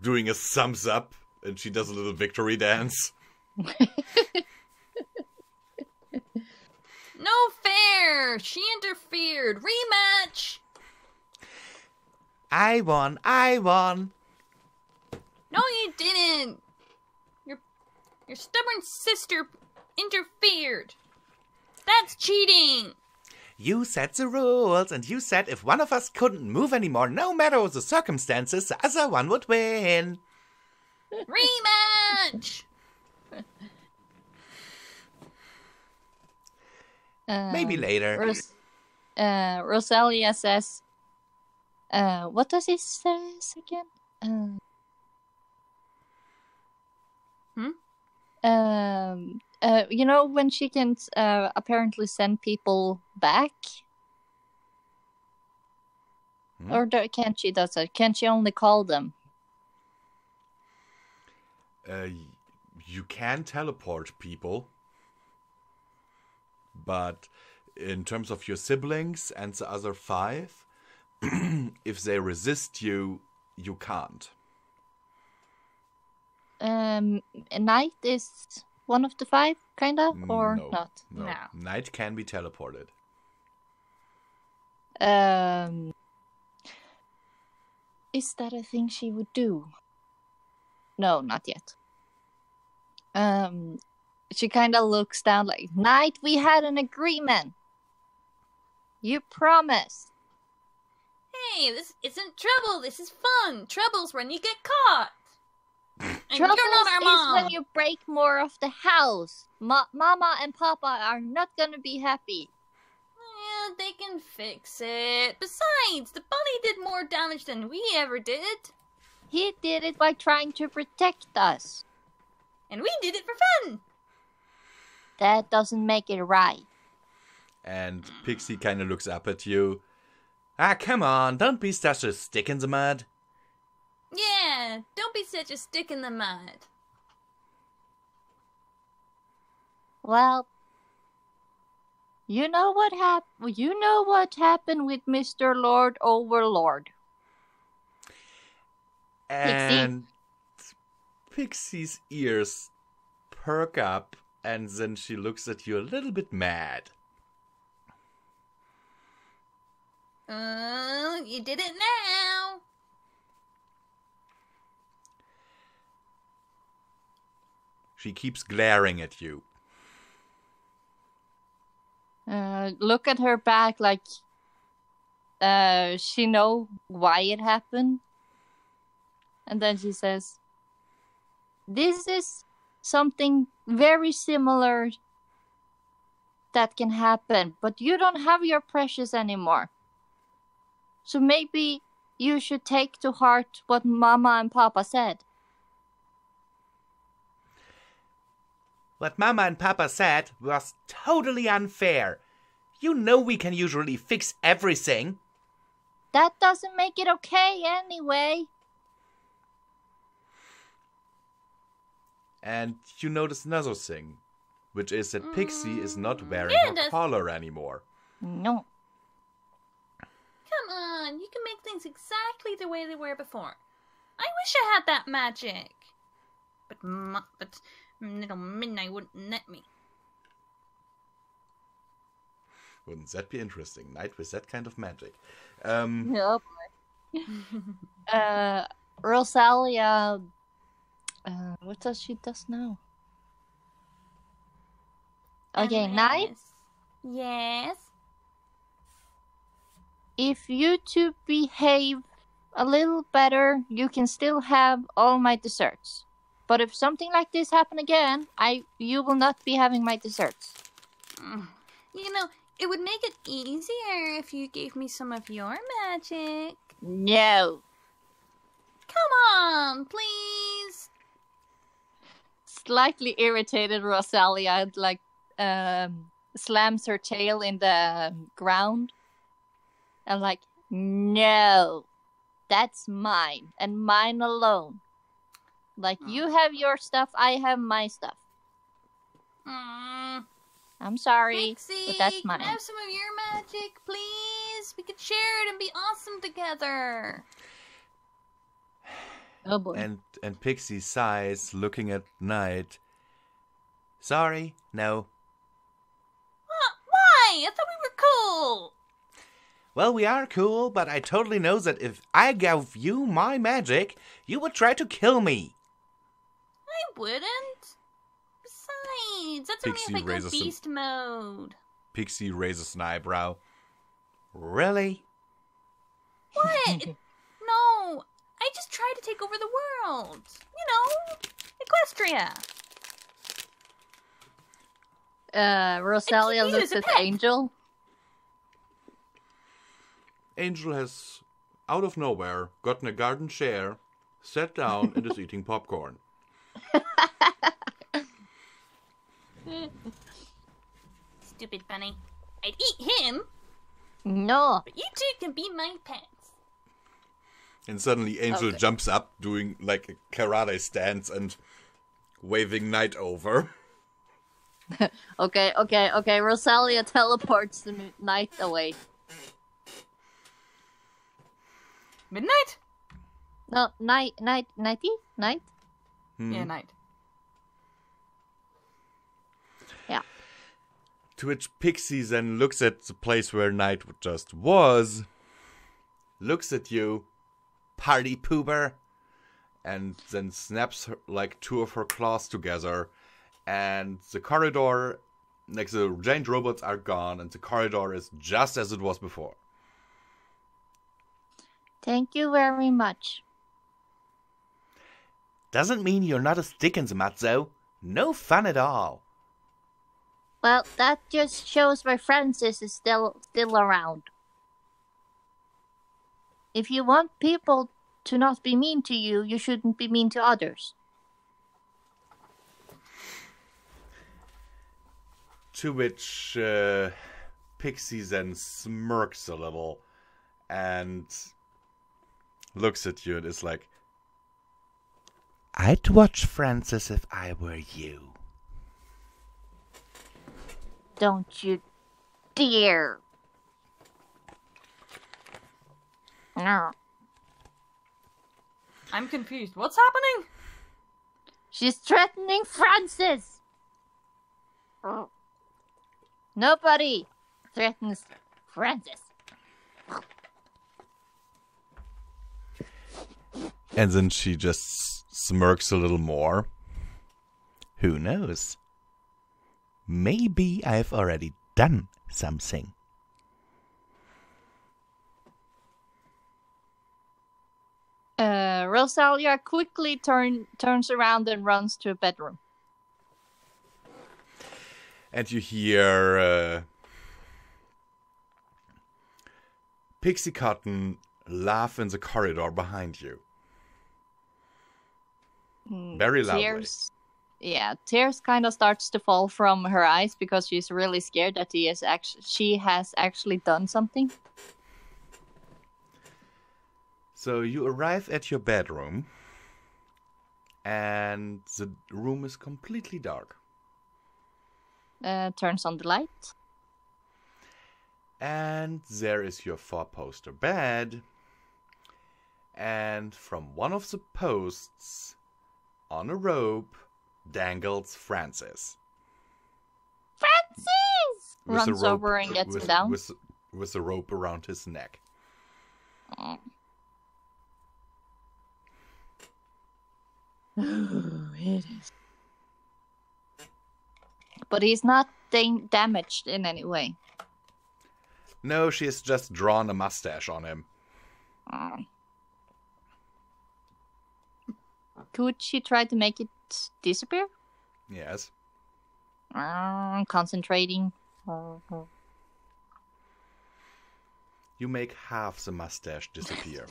doing a thumbs up, and she does a little victory dance. No fair. She interfered. Rematch. I won. No, you didn't. Your stubborn sister interfered. That's cheating. You set the rules, and you said if one of us couldn't move anymore, no matter the circumstances, the other one would win. Rematch. Maybe later. Rosalia says, what does he say again? You know, when she can apparently send people back? Or can't she does that? Can't she only call them? You can teleport people, but in terms of your siblings and the other 5, if they resist you, you can't. Knight is one of the 5, kinda, or No, not? No. Knight can be teleported. Is that a thing she would do? No, not yet. She kind of looks down like, Knight, we had an agreement. You promised. Hey, this isn't trouble. This is fun. Trouble's when you get caught. And Trouble you're not our is mom. when you break more of the house. Mama and Papa are not gonna be happy. Yeah, they can fix it. Besides, the bunny did more damage than we ever did. He did it by trying to protect us. And we did it for fun. That doesn't make it right. And Pixie kind of looks up at you. Ah, come on, don't be such a stick in the mud. Yeah, don't be such a stick in the mud. Well, you know what happened with Mr. Lord Overlord. And Pixie's ears perk up, and then she looks at you a little bit mad. You did it now. She keeps glaring at you. Look at her back like she know why it happened. And then she says, This is something very similar that can happen, but you don't have your precious anymore. So maybe you should take to heart what Mama and Papa said. What Mama and Papa said was totally unfair. You know we can usually fix everything. That doesn't make it okay anyway. And you notice another thing, which is that Pixie is not wearing Yeah, her that's- collar anymore. No. Come on, you can make things exactly the way they were before. I wish I had that magic. But little Midnight wouldn't let me. Wouldn't that be interesting? Night with that kind of magic. Oh boy. Rosalia. What does she does now? Okay, Night. Yes. If you two behave a little better, you can still have all my desserts. But if something like this happen again, you will not be having my desserts. You know, it would make it easier if you gave me some of your magic. No. Come on, please. Slightly irritated, Rosalia slams her tail in the ground. And no, that's mine and mine alone. You have your stuff, I have my stuff. I'm sorry, Pixie, but that's mine. can I have some of your magic, please? We could share it and be awesome together. Oh boy. And Pixie sighs, looking at Night. Sorry, no. Why? I thought we were cool. Well, we are cool, but I totally know that if I gave you my magic, you would try to kill me. I wouldn't. Besides, that's Pixie only if I go raises some- beast mode. Pixie raises an eyebrow. Really? What? No, I just tried to take over the world. You know, Equestria. Rosalia It's looks a at pet. Angel. Angel has, out of nowhere, gotten a garden chair, sat down, and is eating popcorn. Stupid bunny. I'd eat him, No. but you two can be my pets. And suddenly Angel Okay. jumps up, doing like a karate stance and waving Night over. Okay. Rosalia teleports the Night away. Midnight? No, Nighty? Night? Yeah, night. Yeah. To which Pixie then looks at the place where Night just was, looks at you, party pooper, and then snaps two of her claws together, and the corridor, the giant robots are gone, and the corridor is just as it was before. Thank you very much. Doesn't mean you're not a stick in the mud, though. No fun at all. Well, that just shows why Francis is still around. If you want people to not be mean to you, you shouldn't be mean to others. To which Pixie then smirks a little and looks at you and is like, I'd watch Francis if I were you. Don't you dare. No. I'm confused. What's happening? She's threatening Francis. Nobody threatens Francis. and then she just smirks a little more. Who knows? Maybe I've already done something. Rosalia quickly turns around and runs to a bedroom. And you hear Pixie Cotton laugh in the corridor behind you. Very loudly. Tears kind of starts to fall from her eyes because she's really scared that she has actually done something. So you arrive at your bedroom, and the room is completely dark. Turns on the light. And there is your 4-poster bed. And from one of the posts, on a rope, dangles Francis. Francis! With Runs over and gets him down. With a rope around his neck. Oh. It is. But he's not damaged in any way. No, she has just drawn a mustache on him. Oh. Could she try to make it disappear? Yes. Concentrating. You make half the mustache disappear.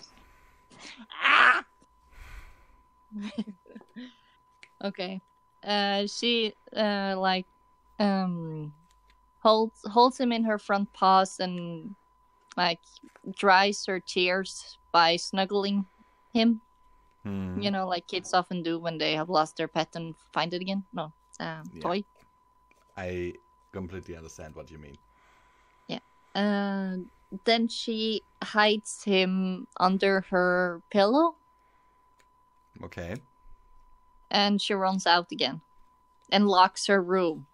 Okay. She holds him in her front paws and dries her tears by snuggling him. You know, like kids often do when they have lost their pet and find it again. No, toy. I completely understand what you mean. Yeah. Then she hides him under her pillow. Okay. And she runs out again. And locks her room.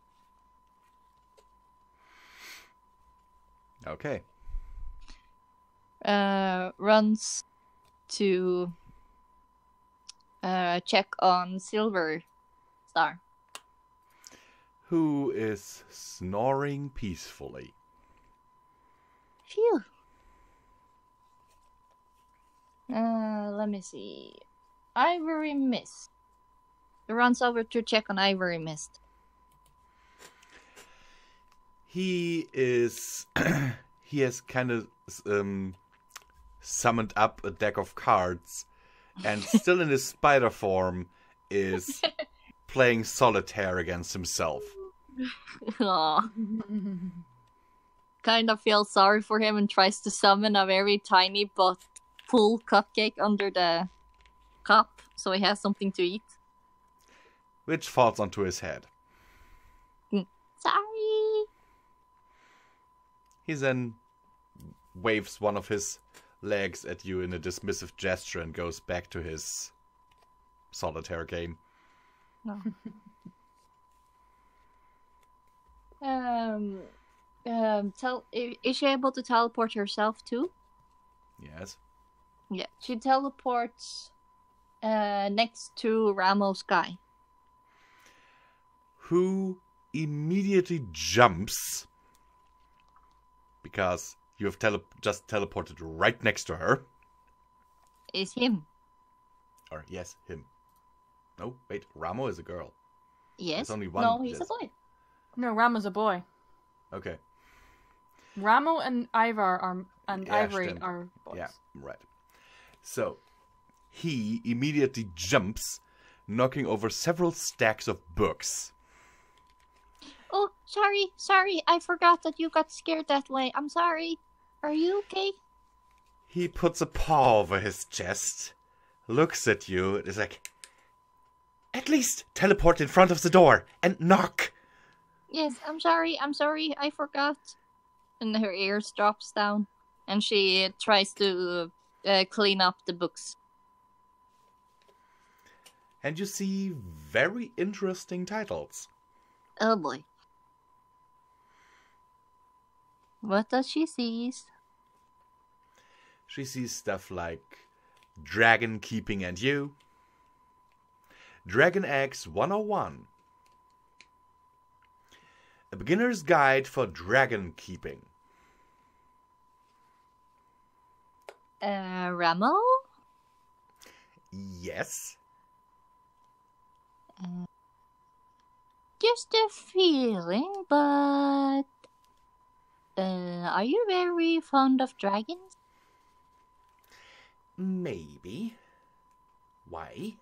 Okay. Runs to check on Silver Star. Who is snoring peacefully. Phew. Let me see. Ivory Mist. Runs over to check on Ivory Mist. He is... he has kind of summoned up a deck of cards and still in his spider form is playing solitaire against himself. Aww. Kind of feels sorry for him and tries to summon a very tiny but full cupcake under the cup so he has something to eat. Which falls onto his head. Sorry. He then waves one of his legs at you in a dismissive gesture and goes back to his solitaire game. No. Is she able to teleport herself too? Yes. Yeah, she teleports next to Ramo's guy. Who immediately jumps because you have just teleported right next to her. Is him. Or yes, him. No, wait, Ramo is a girl. Yes. There's only one. No, he's a boy. No, Ramo's a boy. Okay. Ramo and Ivory are boys. Yeah, right. So, he immediately jumps, knocking over several stacks of books. Oh, sorry, I forgot that you got scared that way. I'm sorry. Are you okay? He puts a paw over his chest, looks at you, and is like, at least teleport in front of the door and knock. Yes, I'm sorry, I forgot. And her ears drops down, and she tries to clean up the books. And you see very interesting titles. Oh boy. What does she see? She sees stuff like Dragon Keeping and You, Dragon Eggs 101, A Beginner's Guide for Dragon Keeping. Ramo? Yes. Do just a feeling, but are you very fond of dragons? Maybe. Why?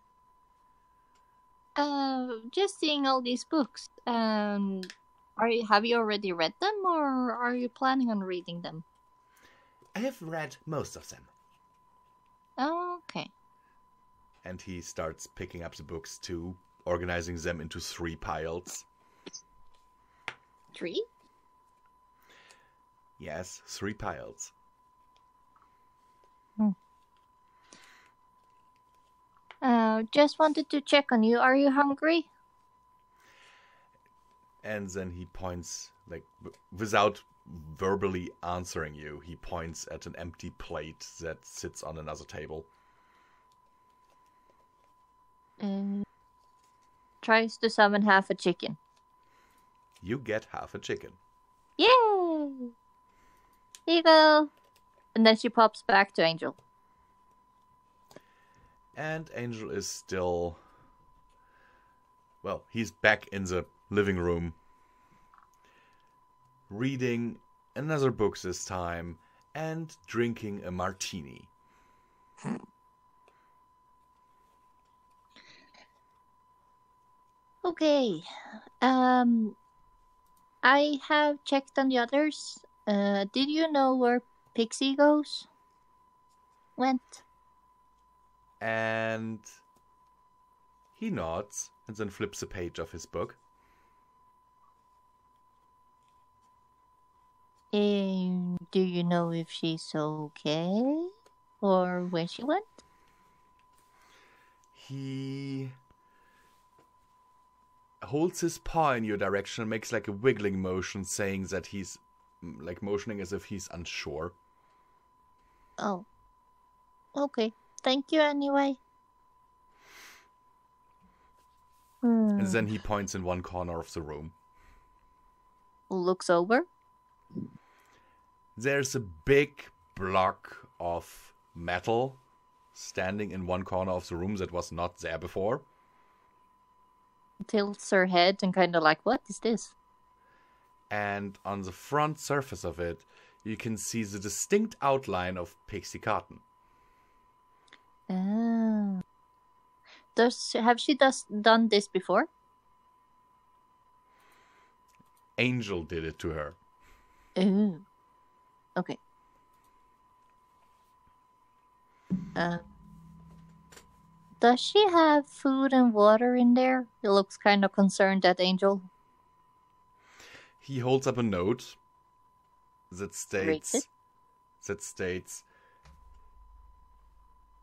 Just seeing all these books. Have you already read them, or are you planning on reading them? I have read most of them. Okay. And he starts picking up the books too, organizing them into 3 piles. 3? Yes, 3 piles. Just wanted to check on you. Are you hungry? And then he points, like, without verbally answering you, he points at an empty plate that sits on another table. Tries to summon half a chicken. You get half a chicken. Yay! Here you go. And then she pops back to Angel. And Angel is still... Well, he's back in the living room, reading another book this time, and drinking a martini. Okay. I have checked on the others. Did you know where Pixie went? And he nods and then flips a page of his book. Do you know if she's okay? Or where she went? He holds his paw in your direction and makes like a wiggling motion, saying that he's like motioning as if he's unsure. Oh. Okay. Thank you anyway. And then he points in one corner of the room. Looks over. There's a big block of metal standing in one corner of the room that was not there before. Tilts her head and kind of like, what is this? And on the front surface of it, you can see the distinct outline of Pixie Cotton. Oh. Have she done this before? Angel did it to her. Oh. Okay. Does she have food and water in there? He looks kind of concerned at Angel. He holds up a note that states,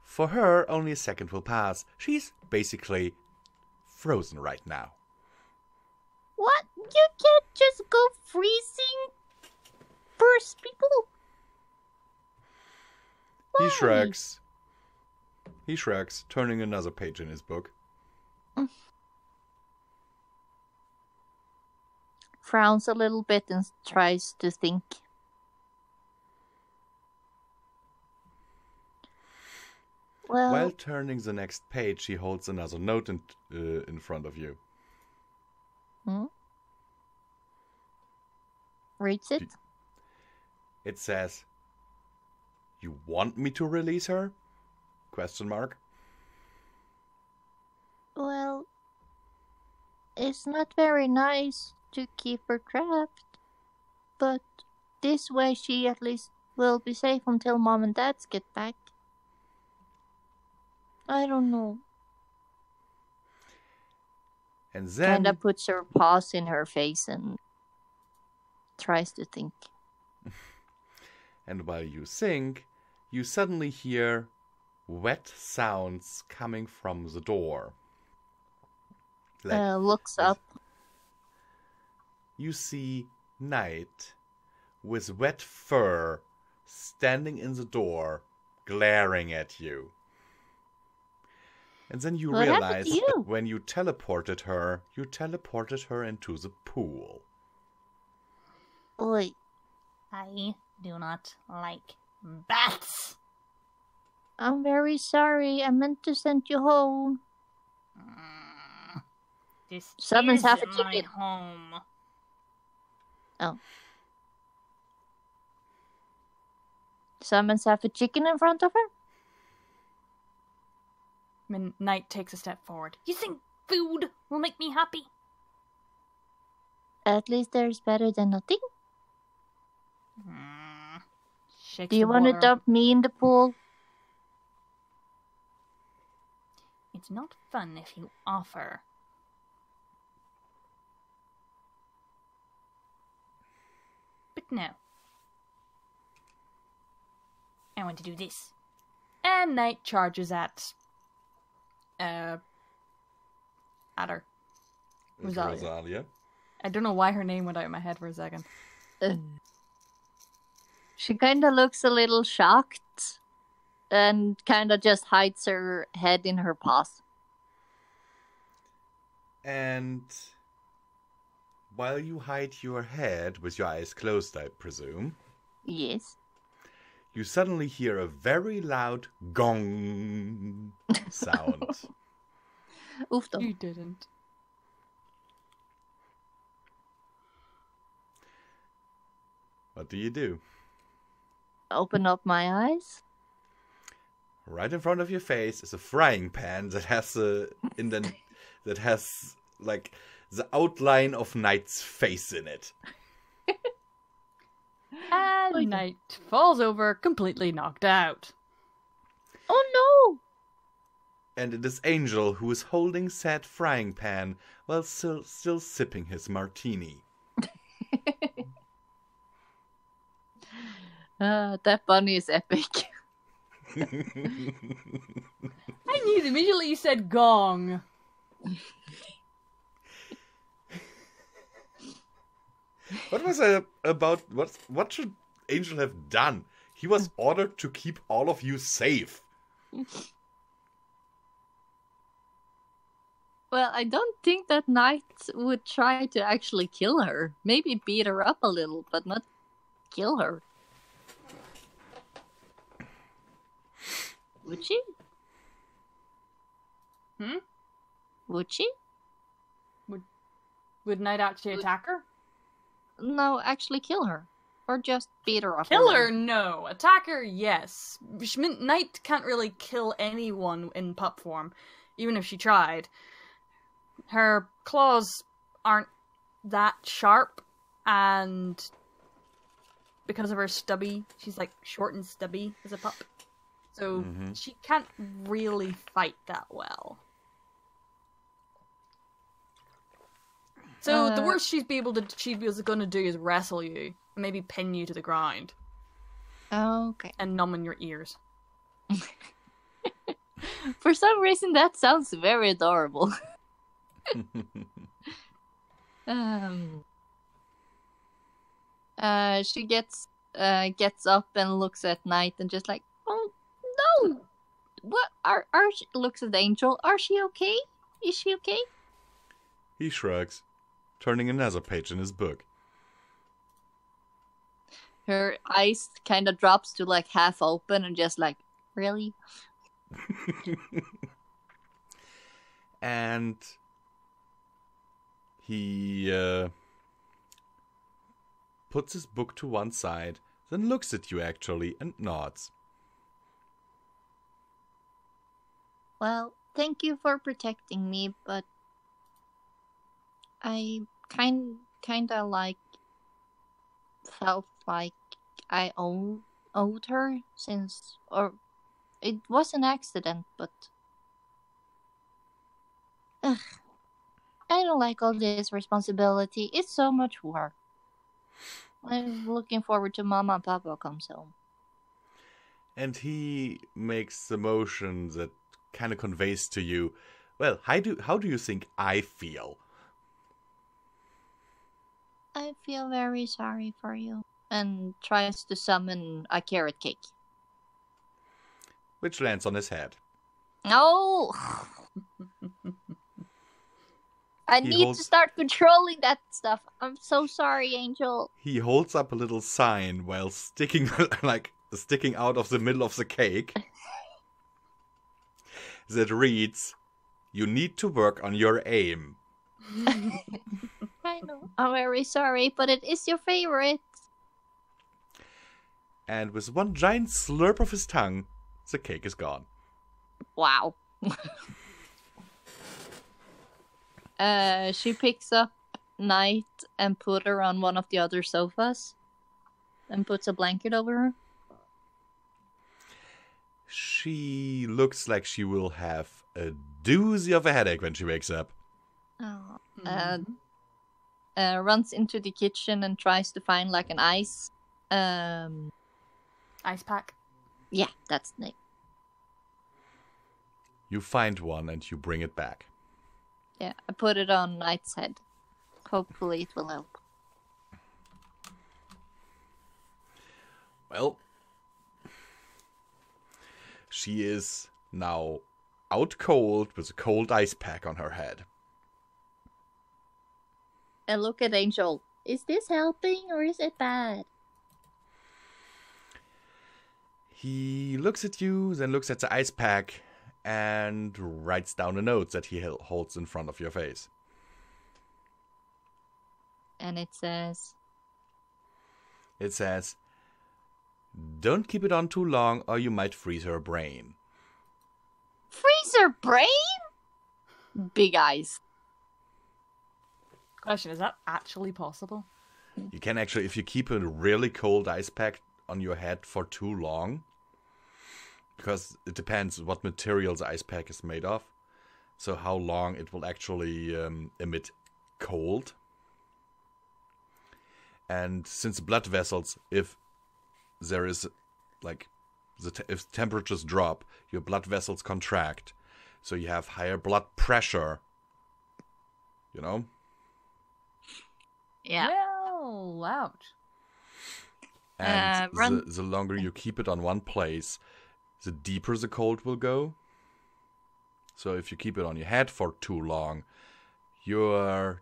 for her, only a second will pass. She's basically frozen right now. What? You can't just go freezing first, people? Why? He shrugs, turning another page in his book. Frowns a little bit and tries to think. Well, While turning the next page, he holds another note in front of you. Reads it. It says, "You want me to release her?" ? Well, it's not very nice to keep her trapped, but this way she at least will be safe until Mom and Dad get back. I don't know. And then Kinda puts her paws in her face and tries to think. And while you think, you suddenly hear wet sounds coming from the door. Looks up. You see Knight with wet fur standing in the door, glaring at you. And then you What happened realize to you? that when you teleported her into the pool. Oi. I do not like bats. I'm very sorry. I meant to send you home. This Summons is half a my chicken. home. Oh. Summons half a chicken in front of her? Midnight takes a step forward. You think food will make me happy? At least there's better than nothing. Shakes Do you the want to water. dump me in the pool? It's not fun if you offer. But no. I want to do this. And Night charges at her. Rosalia. Rosalia. I don't know why her name went out of my head for a second. She kind of looks a little shocked and kind of just hides her head in her paws. And while you hide your head with your eyes closed, I presume, Yes. you suddenly hear a very loud gong sound. Oof, though. You didn't. What do you do? Open up my eyes. Right in front of your face is a frying pan that has a indent that has like the outline of Knight's face in it. And Night falls over, completely knocked out. Oh And it is Angel who is holding said frying pan while still sipping his martini. no! That bunny is epic. I knew immediately you said gong. What was I about? What should Angel have done? He was ordered to keep all of you safe. Well, I don't think that Knight would try to actually kill her. Maybe beat her up a little, but not kill her. Would she? Would she? Would Night actually attack her? No, actually kill her. Or just beat her up. a Kill little. her, no. Attack her, yes. Night can't really kill anyone in pup form, even if she tried. Her claws aren't that sharp, and because of her stubby, she's like short and stubby as a pup. So she can't really fight that well. So the worst she's going to do is wrestle you and maybe pin you to the ground Okay. and numb in your ears. For some reason, that sounds very adorable. She gets up and looks at Knight and just like, oh no, what are she, looks at Angel. Are she okay? Is she okay? He shrugs, turning another page in his book. Her eyes kind of drops to like half open and just like, really? And he puts his book to one side, then looks at you actually and nods. Well, thank you for protecting me, but I kinda like felt like I owed her since, or it was an accident, but ugh, I don't like all this responsibility. It's so much work. I'm looking forward to Mama and Papa comes home. And he makes the motion that kind of conveys to you, well, how do you think I feel? I feel very sorry for you. And tries to summon a carrot cake. Which lands on his head. No! I need to start controlling that stuff. I'm so sorry, Angel. He holds up a little sign while sticking out of the middle of the cake that reads, "You need to work on your aim. I know. I'm very sorry, but it is your favorite. And with one giant slurp of his tongue, the cake is gone. Wow. She picks up Knight and put her on one of the other sofas and puts a blanket over her. She looks like she will have a doozy of a headache when she wakes up. Oh. Runs into the kitchen and tries to find like an ice. Ice pack. Yeah, that's the name. You find one and you bring it back. Yeah, I put it on Knight's head. Hopefully it will help. Well, she is now out cold with a cold ice pack on her head. And look at Angel. Is this helping or is it bad? He looks at you, then looks at the ice pack, and writes down a note that he holds in front of your face. And it says... It says, "Don't keep it on too long or you might freeze her brain." Freeze her brain? Big eyes. Question, is that actually possible? You can actually, if you keep a really cold ice pack on your head for too long, because it depends what material the ice pack is made of, so how long it will actually emit cold. And since blood vessels, if there is, like, if temperatures drop, your blood vessels contract, so you have higher blood pressure, you know? Yeah. Well, ouch. And run- the longer you keep it on one place, the deeper the cold will go. So if you keep it on your head for too long, you're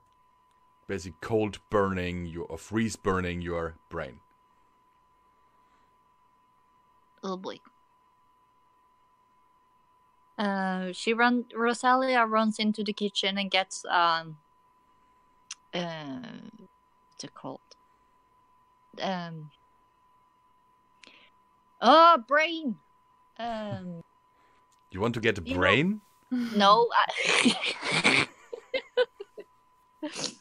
basically cold burning, or freeze burning your brain. Oh boy. Rosalia runs into the kitchen and gets what's it called? Brain. You want to get a You know- brain? No.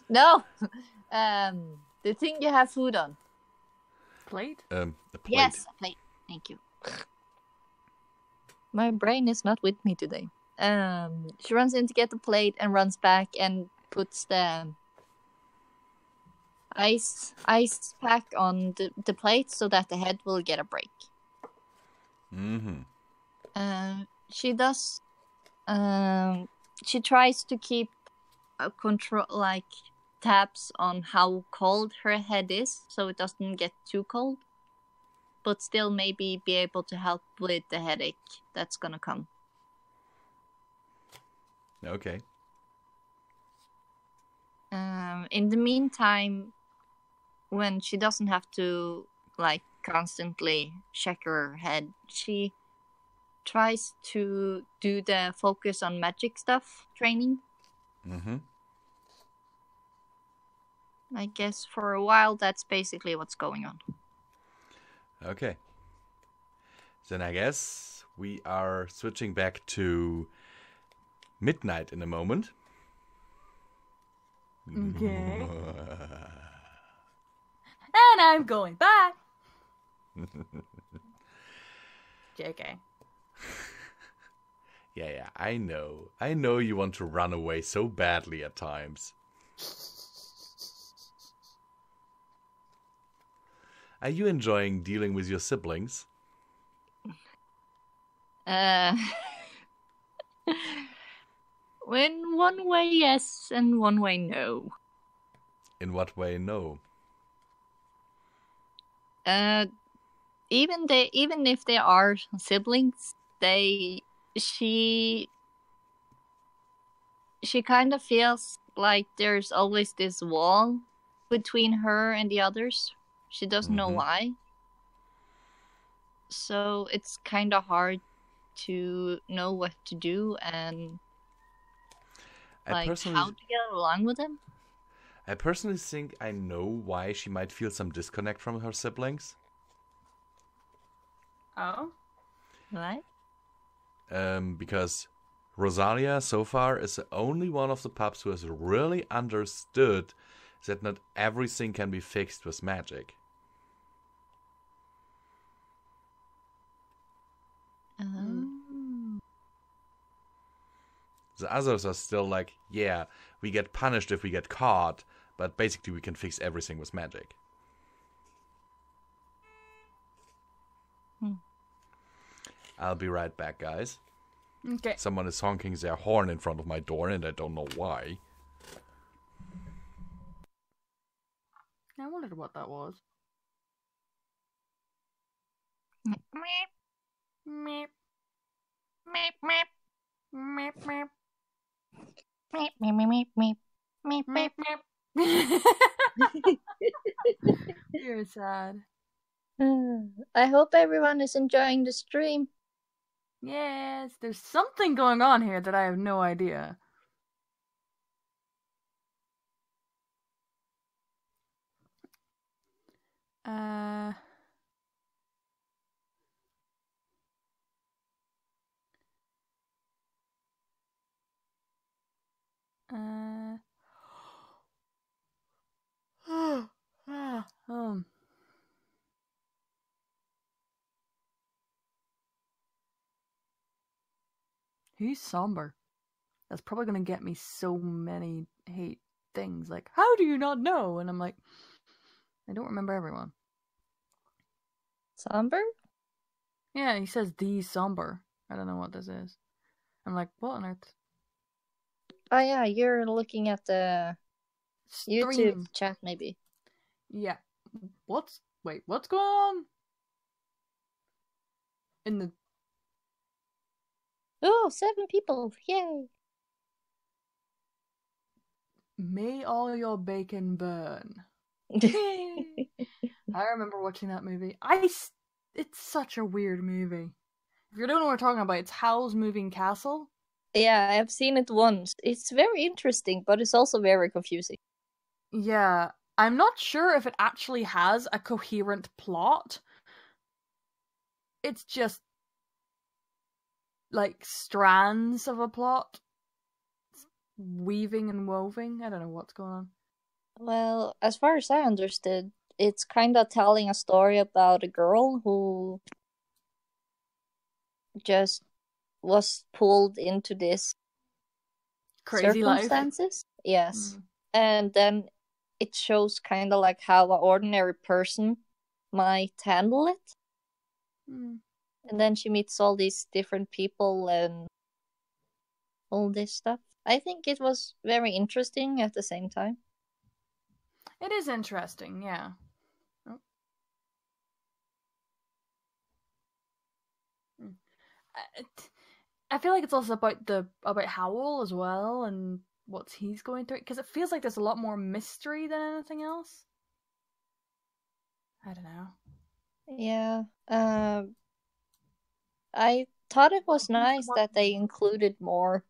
No. The thing you have food on. Plate? A plate. Yes, a plate. Thank you. My brain is not with me today. She runs in to get the plate and runs back and puts the ice pack on the plate so that the head will get a break. Mm-hmm. She does. She tries to keep a control, like tabs on how cold her head is, so it doesn't get too cold. But still, maybe be able to help with the headache that's gonna come. Okay. In the meantime, when she doesn't have to like constantly check her head, she tries to do the focus on magic stuff training. Mm-hmm. I guess for a while that's basically what's going on. Okay. Then I guess we are switching back to midnight in a moment. Okay. And I'm going back. JK. Yeah, I know. I know you want to run away so badly at times. Are you enjoying dealing with your siblings? In one way, yes, and one way, no. In what way, no? Even if they are siblings, she kind of feels like there's always this wall between her and the others. She doesn't know why. So it's kind of hard to know what to do, and Like, personally, how to get along with him? I personally think I know why she might feel some disconnect from her siblings. Oh? Right? Because Rosalia so far is the only one of the pups who has really understood that not everything can be fixed with magic. The others are still like, yeah, we get punished if we get caught, but basically we can fix everything with magic. I'll be right back, guys. Okay. Someone is honking their horn in front of my door, and I don't know why. I wondered what that was. Meep. Meep. Meep, meep. Meep, meep. Meep, meep, meep, meep. Meep, Meep, meep. You're sad. meep. I hope everyone is enjoying the stream. Yes, there's something going on here that I have no idea. Um. He's somber. That's probably gonna get me so many hate things. Like, how do you not know? And I'm like, I don't remember everyone. Somber? Yeah, he says the somber. I don't know what this is. I'm like, what on earth? Oh yeah, you're looking at the YouTube Stream. chat maybe. Yeah. What's going on? In the Oh, 7 people. Yay. May all your bacon burn. I remember watching that movie. It's such a weird movie. If you don't know what we're talking about, it's Howl's Moving Castle. Yeah, I've seen it once. It's very interesting, but it's also very confusing. Yeah, I'm not sure if it actually has a coherent plot. It's just like strands of a plot. Weaving and woving. I don't know what's going on. Well, as far as I understood, it's kind of telling a story about a girl who just was pulled into this Crazy life. circumstances. Yes. Mm. And then it shows kind of like how an ordinary person might handle it. Mm. And then she meets all these different people and all this stuff. I think it was very interesting at the same time. It is interesting, yeah. Oh. I feel like it's also about Howl as well and what he's going through, because it feels like there's a lot more mystery than anything else. I don't know. Yeah. I thought it was nice that they included more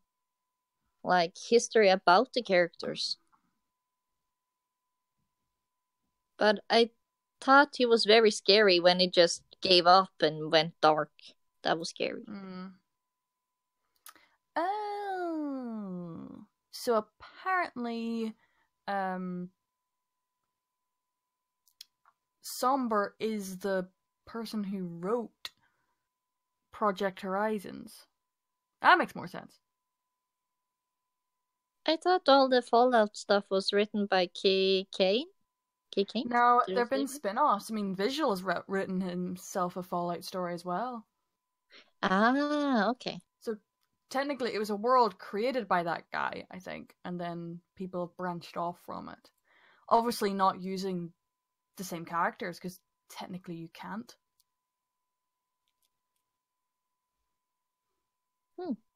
like history about the characters. But I thought he was very scary when he just gave up and went dark. That was scary. Mm. Oh. So apparently, Somber is the person who wrote Project Horizons. That makes more sense. I thought all the Fallout stuff was written by Kane. No, there have been spin-offs. I mean, Visual has written himself a Fallout story as well. Ah, okay. So technically it was a world created by that guy, I think, and then people branched off from it. Obviously not using the same characters, because technically you can't.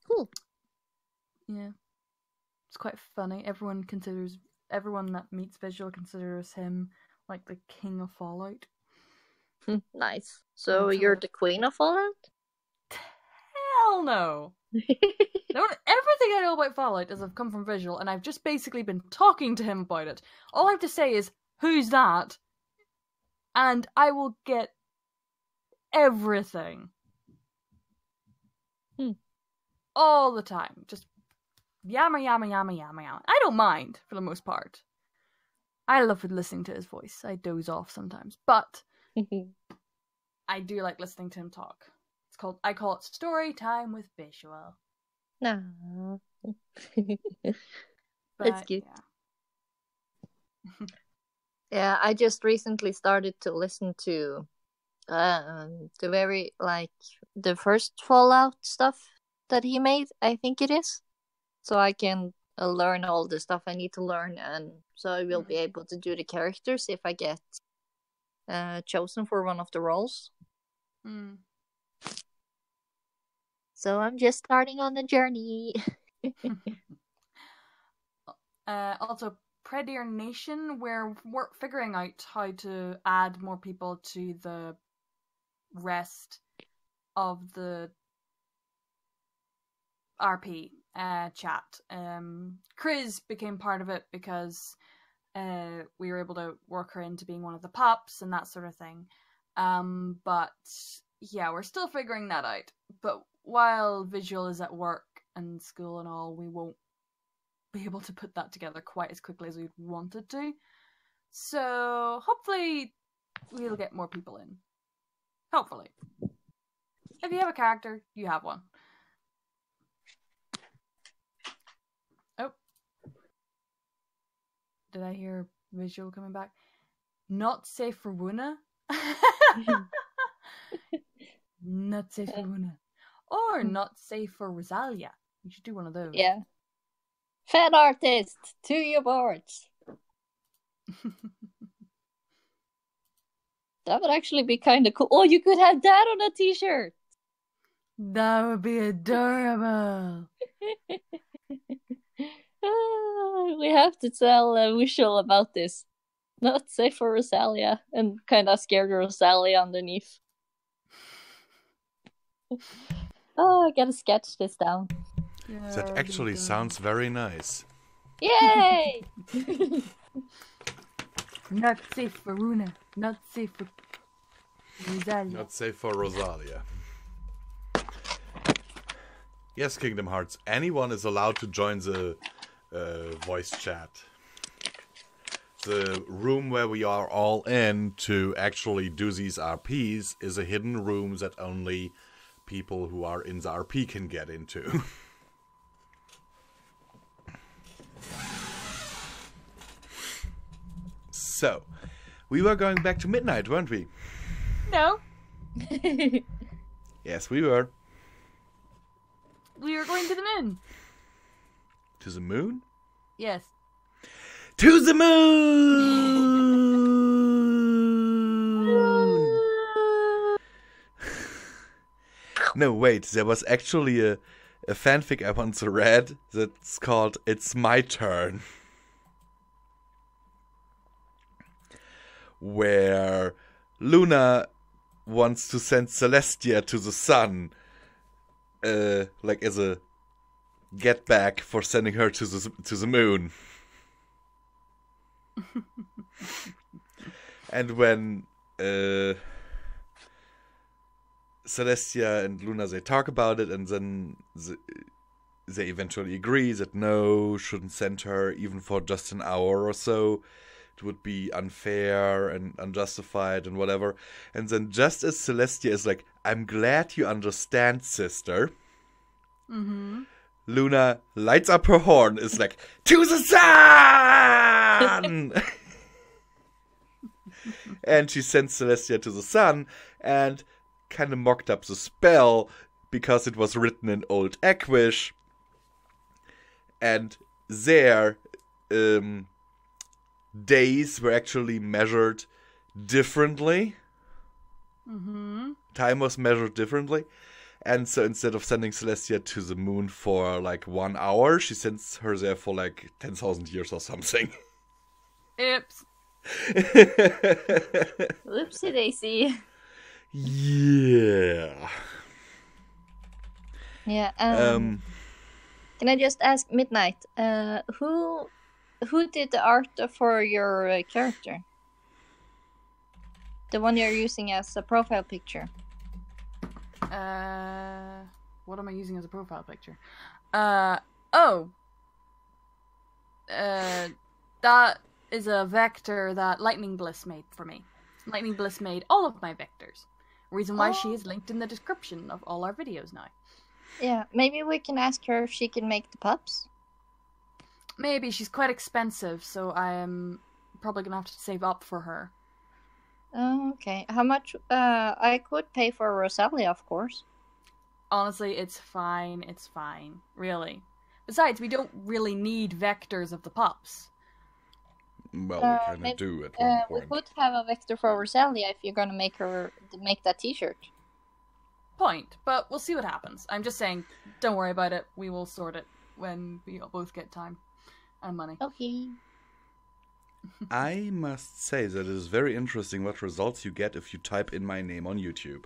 Cool. Yeah. It's quite funny. Everyone that meets Visual considers him like the king of Fallout. Nice. So you're the queen of Fallout? Hell no! Everything everything I know about Fallout is I've come from Visual, and I've just basically been talking to him about it. All I have to say is, who's that? And I will get everything. All the time. Just yama, yama, yama, yama, yama. I don't mind, for the most part. I love listening to his voice. I doze off sometimes. But I do like listening to him talk. I call it story time with Visual. No. But, That's cute. Yeah, I just recently started to listen to the first Fallout stuff that he made, I think it is. So I can learn all the stuff I need to learn, and so I will be able to do the characters if I get chosen for one of the roles. So I'm just starting on the journey. Also, Predator Nation, where we're figuring out how to add more people to the rest of the RP chat. Chris became part of it because we were able to work her into being one of the pups and that sort of thing. But yeah, we're still figuring that out. But while Visual is at work and school and all, we won't be able to put that together quite as quickly as we wanted to. So hopefully we'll get more people in. Hopefully. If you have a character, you have one. Oh. Did I hear Visual coming back? Not safe for Wuna? Not safe for Wuna. Or not safe for Rosalia. You should do one of those. Yeah. Fan artist, to your boards. That would actually be kind of cool. Oh, you could have that on a t-shirt. That would be adorable. We have to tell Visual about this. Not safe for Rosalia, and kind of scared Rosalia underneath. Oh, I gotta sketch this down. Yeah, That actually sounds very nice. Yay! Not safe for Runa. Not safe for Rosalia. Not safe for Rosalia. Yes, Kingdom Hearts. Anyone is allowed to join the voice chat. The room where we are all in to actually do these RPs is a hidden room that only people who are in the RP can get into. So, we were going back to midnight, weren't we? No. Yes, we were. We were going to the moon. To the moon? Yes. To the moon! No, wait, there was actually a fanfic I once read that's called It's My Turn. Where Luna wants to send Celestia to the sun, like as a get back for sending her to the moon. And when Celestia and Luna, they talk about it, and then they eventually agree that no, shouldn't send her even for just an hour or so. It would be unfair and unjustified and whatever. And then just as Celestia is like, I'm glad you understand, sister. Mm-hmm. Luna lights up her horn, is like, to the sun! And she sends Celestia to the sun and kind of mocked up the spell because it was written in Old Equish. And there, days were actually measured differently. Mm-hmm. Time was measured differently. And so instead of sending Celestia to the moon for like 1 hour, she sends her there for like 10,000 years or something. Oops. Oopsie daisy. Yeah. Yeah. Can I just ask Midnight, who did the art for your character? The one you're using as a profile picture. What am I using as a profile picture? That is a vector that Lightning Bliss made for me. Lightning Bliss made all of my vectors. Reason why she is linked in the description of all our videos now. Yeah, maybe we can ask her if she can make the pups. Maybe. She's quite expensive, so I am probably gonna have to save up for her. Oh, okay. How much? I could pay for Rosalia, of course. Honestly, it's fine. It's fine. Really. Besides, we don't really need vectors of the pups. Well, we kind of do at one point. We could have a vector for Rosalia if you're gonna make that T-shirt. Point, but we'll see what happens. I'm just saying, don't worry about it. We will sort it when we both get time and money. Okay. I must say that it is very interesting what results you get if you type in my name on YouTube.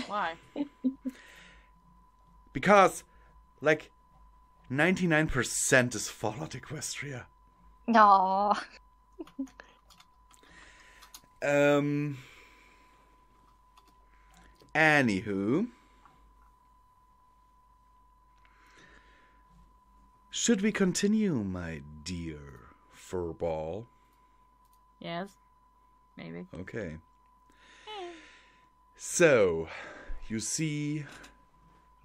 Why? Because, like, 99% is Fallout Equestria. No. Anywho. Should we continue, my dear furball? Yes. Maybe. Okay. So, you see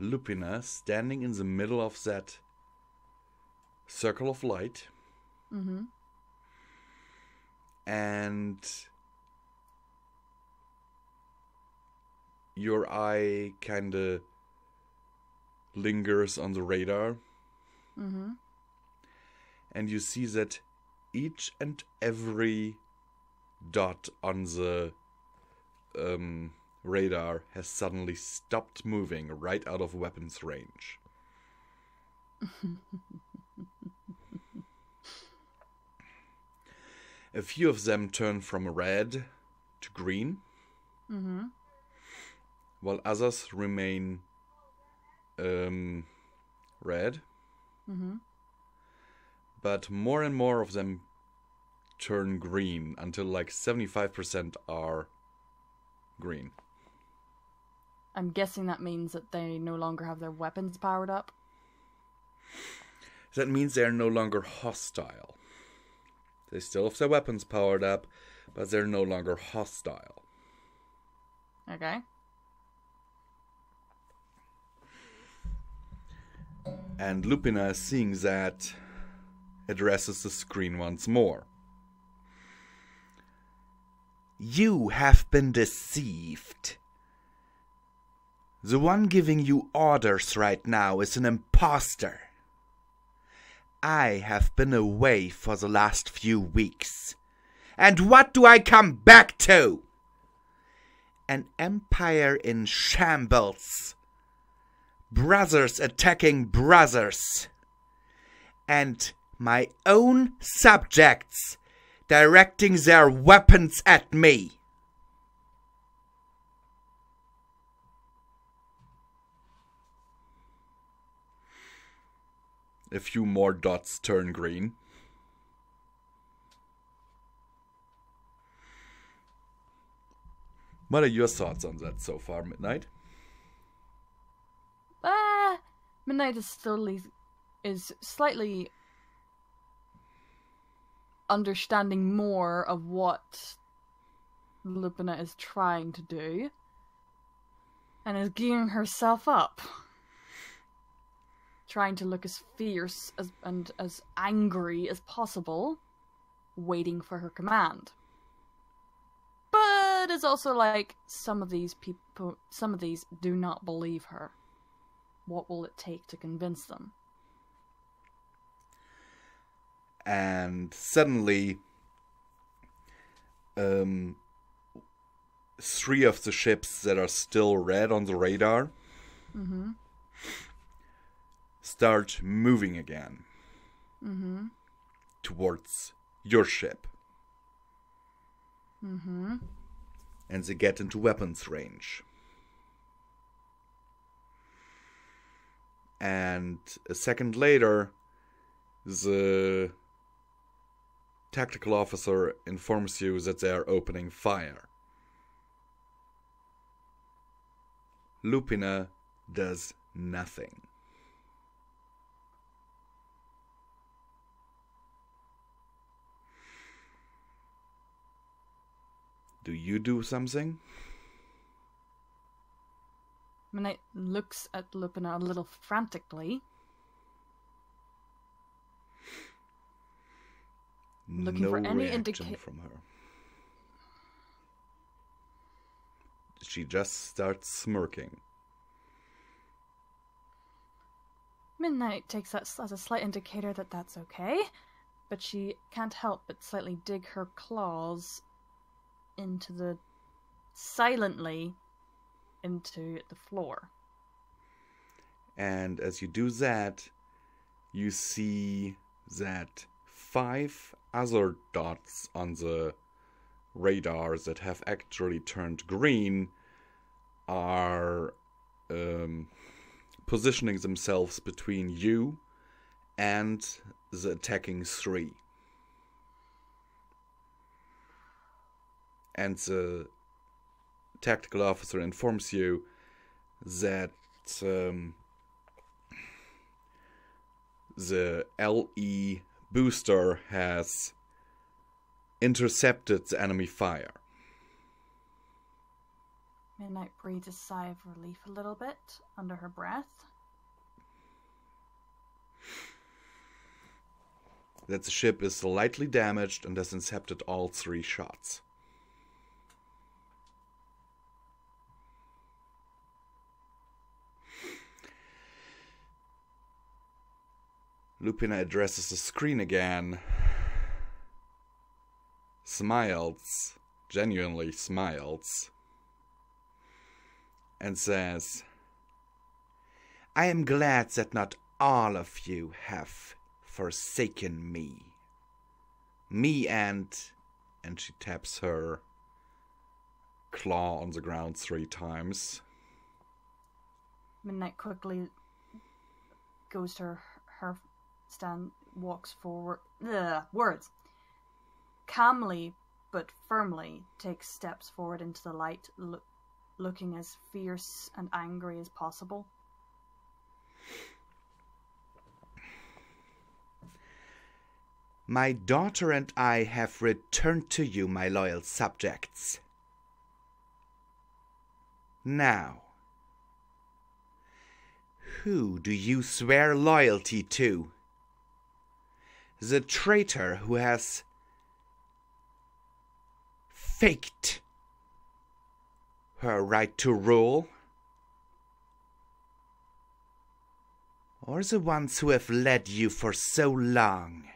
Lupina standing in the middle of that circle of light. Mm-hmm. And your eye kind of lingers on the radar. Mm-hmm. And you see that each and every dot on the radar has suddenly stopped moving right out of weapons range. A few of them turn from red to green, while others remain red. But more and more of them turn green until like 75% are green. I'm guessing that means that they no longer have their weapons powered up. That means they are no longer hostile. They still have their weapons powered up, but they're no longer hostile. Okay. And Lupina, seeing that, addresses the screen once more. You have been deceived. The one giving you orders right now is an imposter. I have been away for the last few weeks. And what do I come back to? An empire in shambles. Brothers attacking brothers. And my own subjects directing their weapons at me. A few more dots turn green. What are your thoughts on that so far, Midnight? Midnight is slightly understanding more of what Lupina is trying to do, and is gearing herself up, trying to look as fierce and as angry as possible, waiting for her command. But it's also like, some of these do not believe her. What will it take to convince them? And suddenly, 3 of the ships that are still red on the radar start moving again towards your ship. And they get into weapons range. And a second later, the tactical officer informs you that they are opening fire. Lupina does nothing. Do you do something? Midnight looks at Lupina a little frantically. Looking No for any reaction from her. She just starts smirking. Midnight takes that as a slight indicator that that's okay, but she can't help but slightly dig her claws silently into the floor. And as you do that, you see that 5 other dots on the radar that have actually turned green are positioning themselves between you and the attacking 3. And the tactical officer informs you that the LE booster has intercepted the enemy fire. Midnight breathes a sigh of relief a little bit under her breath. That the ship is slightly damaged and has intercepted all 3 shots. Lupina addresses the screen again, smiles, genuinely smiles, and says, "I am glad that not all of you have forsaken me. Me and she taps her claw on the ground 3 times. Midnight quickly goes to her stand, walks forward. Words. Calmly but firmly takes steps forward into the light, looking as fierce and angry as possible. My daughter and I have returned to you, my loyal subjects. Now, who do you swear loyalty to? The traitor who has faked her right to rule? Or the ones who have led you for so long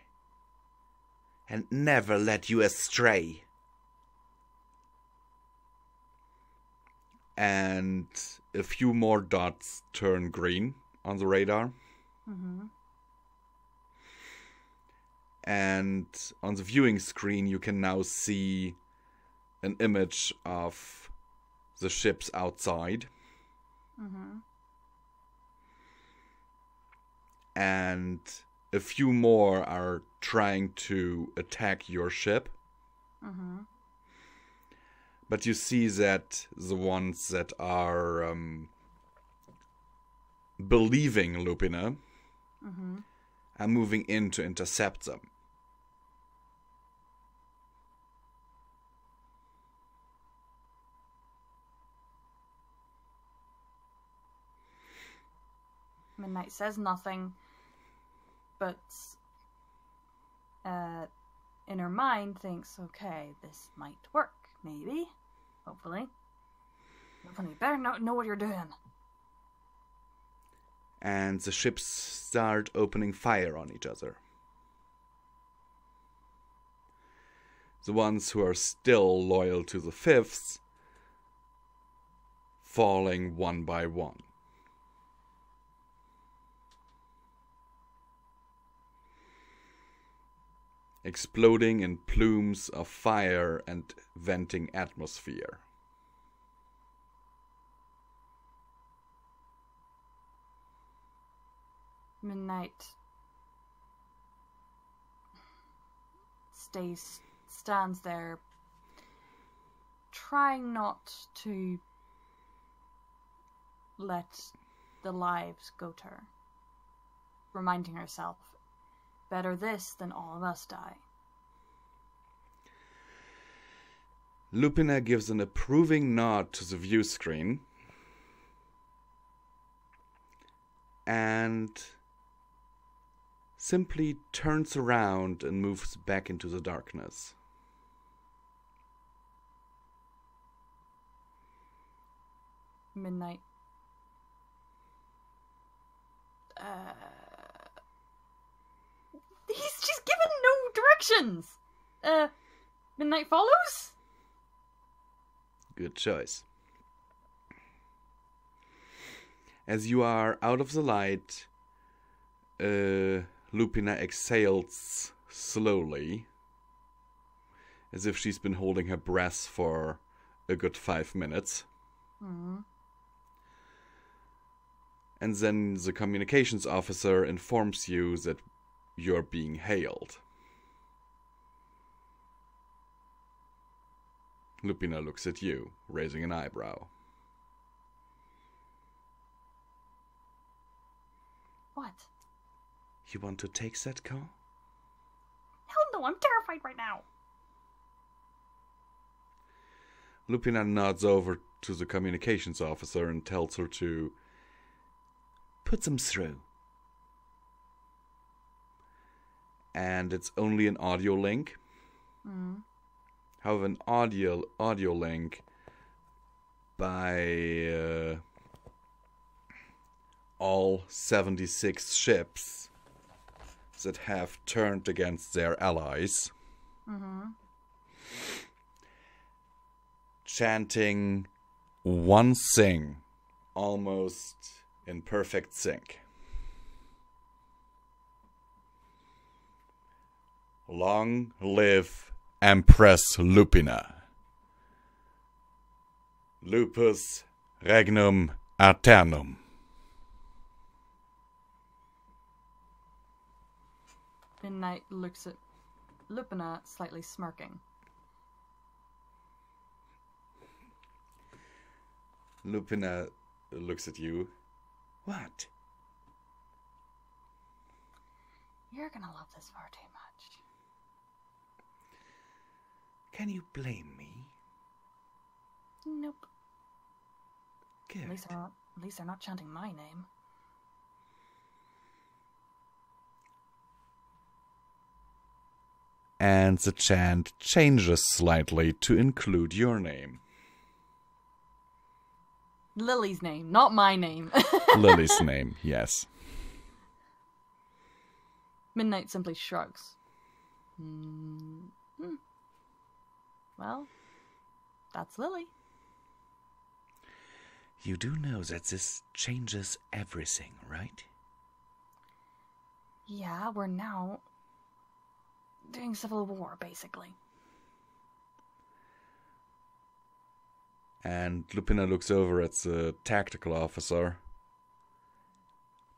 and never led you astray? And a few more dots turn green on the radar. Mm-hmm. And on the viewing screen you can now see an image of the ships outside. Mm-hmm. And a few more are trying to attack your ship. Mm-hmm. But you see that the ones that are believing Lupina Mm-hmm. are moving in to intercept them. Midnight says nothing, but in her mind thinks, okay, this might work, maybe, hopefully. You better know what you're doing. And the ships start opening fire on each other. The ones who are still loyal to the Fifths falling one by one. Exploding in plumes of fire and venting atmosphere. Midnight stands there, trying not to let the lives go to her, reminding herself, better this than all of us die. Lupina gives an approving nod to the view screen and simply turns around and moves back into the darkness. Midnight. She's given no directions! Midnight follows? Good choice. As you are out of the light, Lupina exhales slowly, as if she's been holding her breath for a good 5 minutes. Mm-hmm. And then the communications officer informs you that you're being hailed. Lupina looks at you, raising an eyebrow. What? You want to take that call? Hell no, I'm terrified right now. Lupina nods over to the communications officer and tells her to put them through. And it's only an audio link. Mm. However, an audio link by all 76 ships that have turned against their allies, chanting one thing, almost in perfect sync. Long live Empress Lupina. Lupus regnum aeternum. Midnight looks at Lupina, slightly smirking. Lupina looks at you. What? You're gonna love this far too much. Can you blame me? Nope. Good. At least they're not chanting my name. And the chant changes slightly to include your name. Lily's name, not my name. Lily's name, yes. Midnight simply shrugs. Well, that's Lily. You do know that this changes everything, right? Yeah, we're now doing civil war, basically. And Lupina looks over at the tactical officer.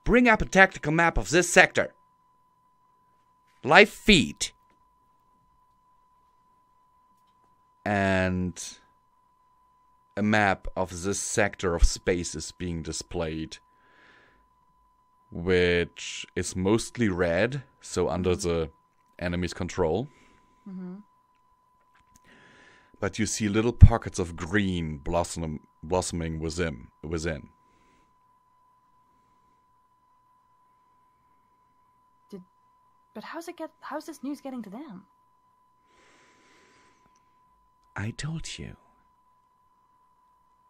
Bring up a tactical map of this sector. Live feed. And a map of this sector of space is being displayed, which is mostly red, so under the enemy's control. But you see little pockets of green blossoming within. But how's this news getting to them? I told you.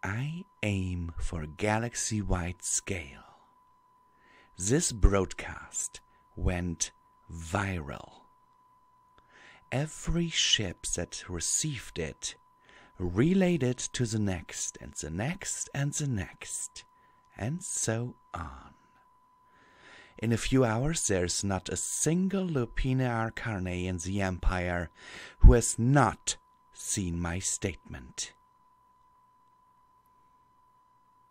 I aim for galaxy-wide scale. This broadcast went viral. Every ship that received it relayed it to the next, and the next, and the next, and so on. In a few hours, there's not a single Lupina Arcane in the Empire who has not seen my statement.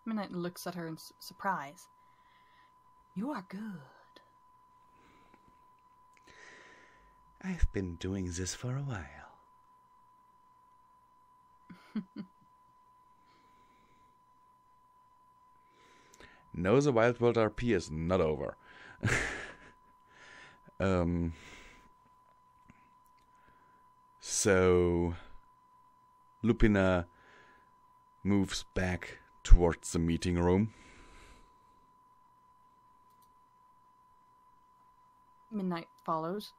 Midnight looks at her in surprise. You are good. I've been doing this for a while. No, the Wild World RP is not over. So Lupina moves back towards the meeting room. Midnight follows.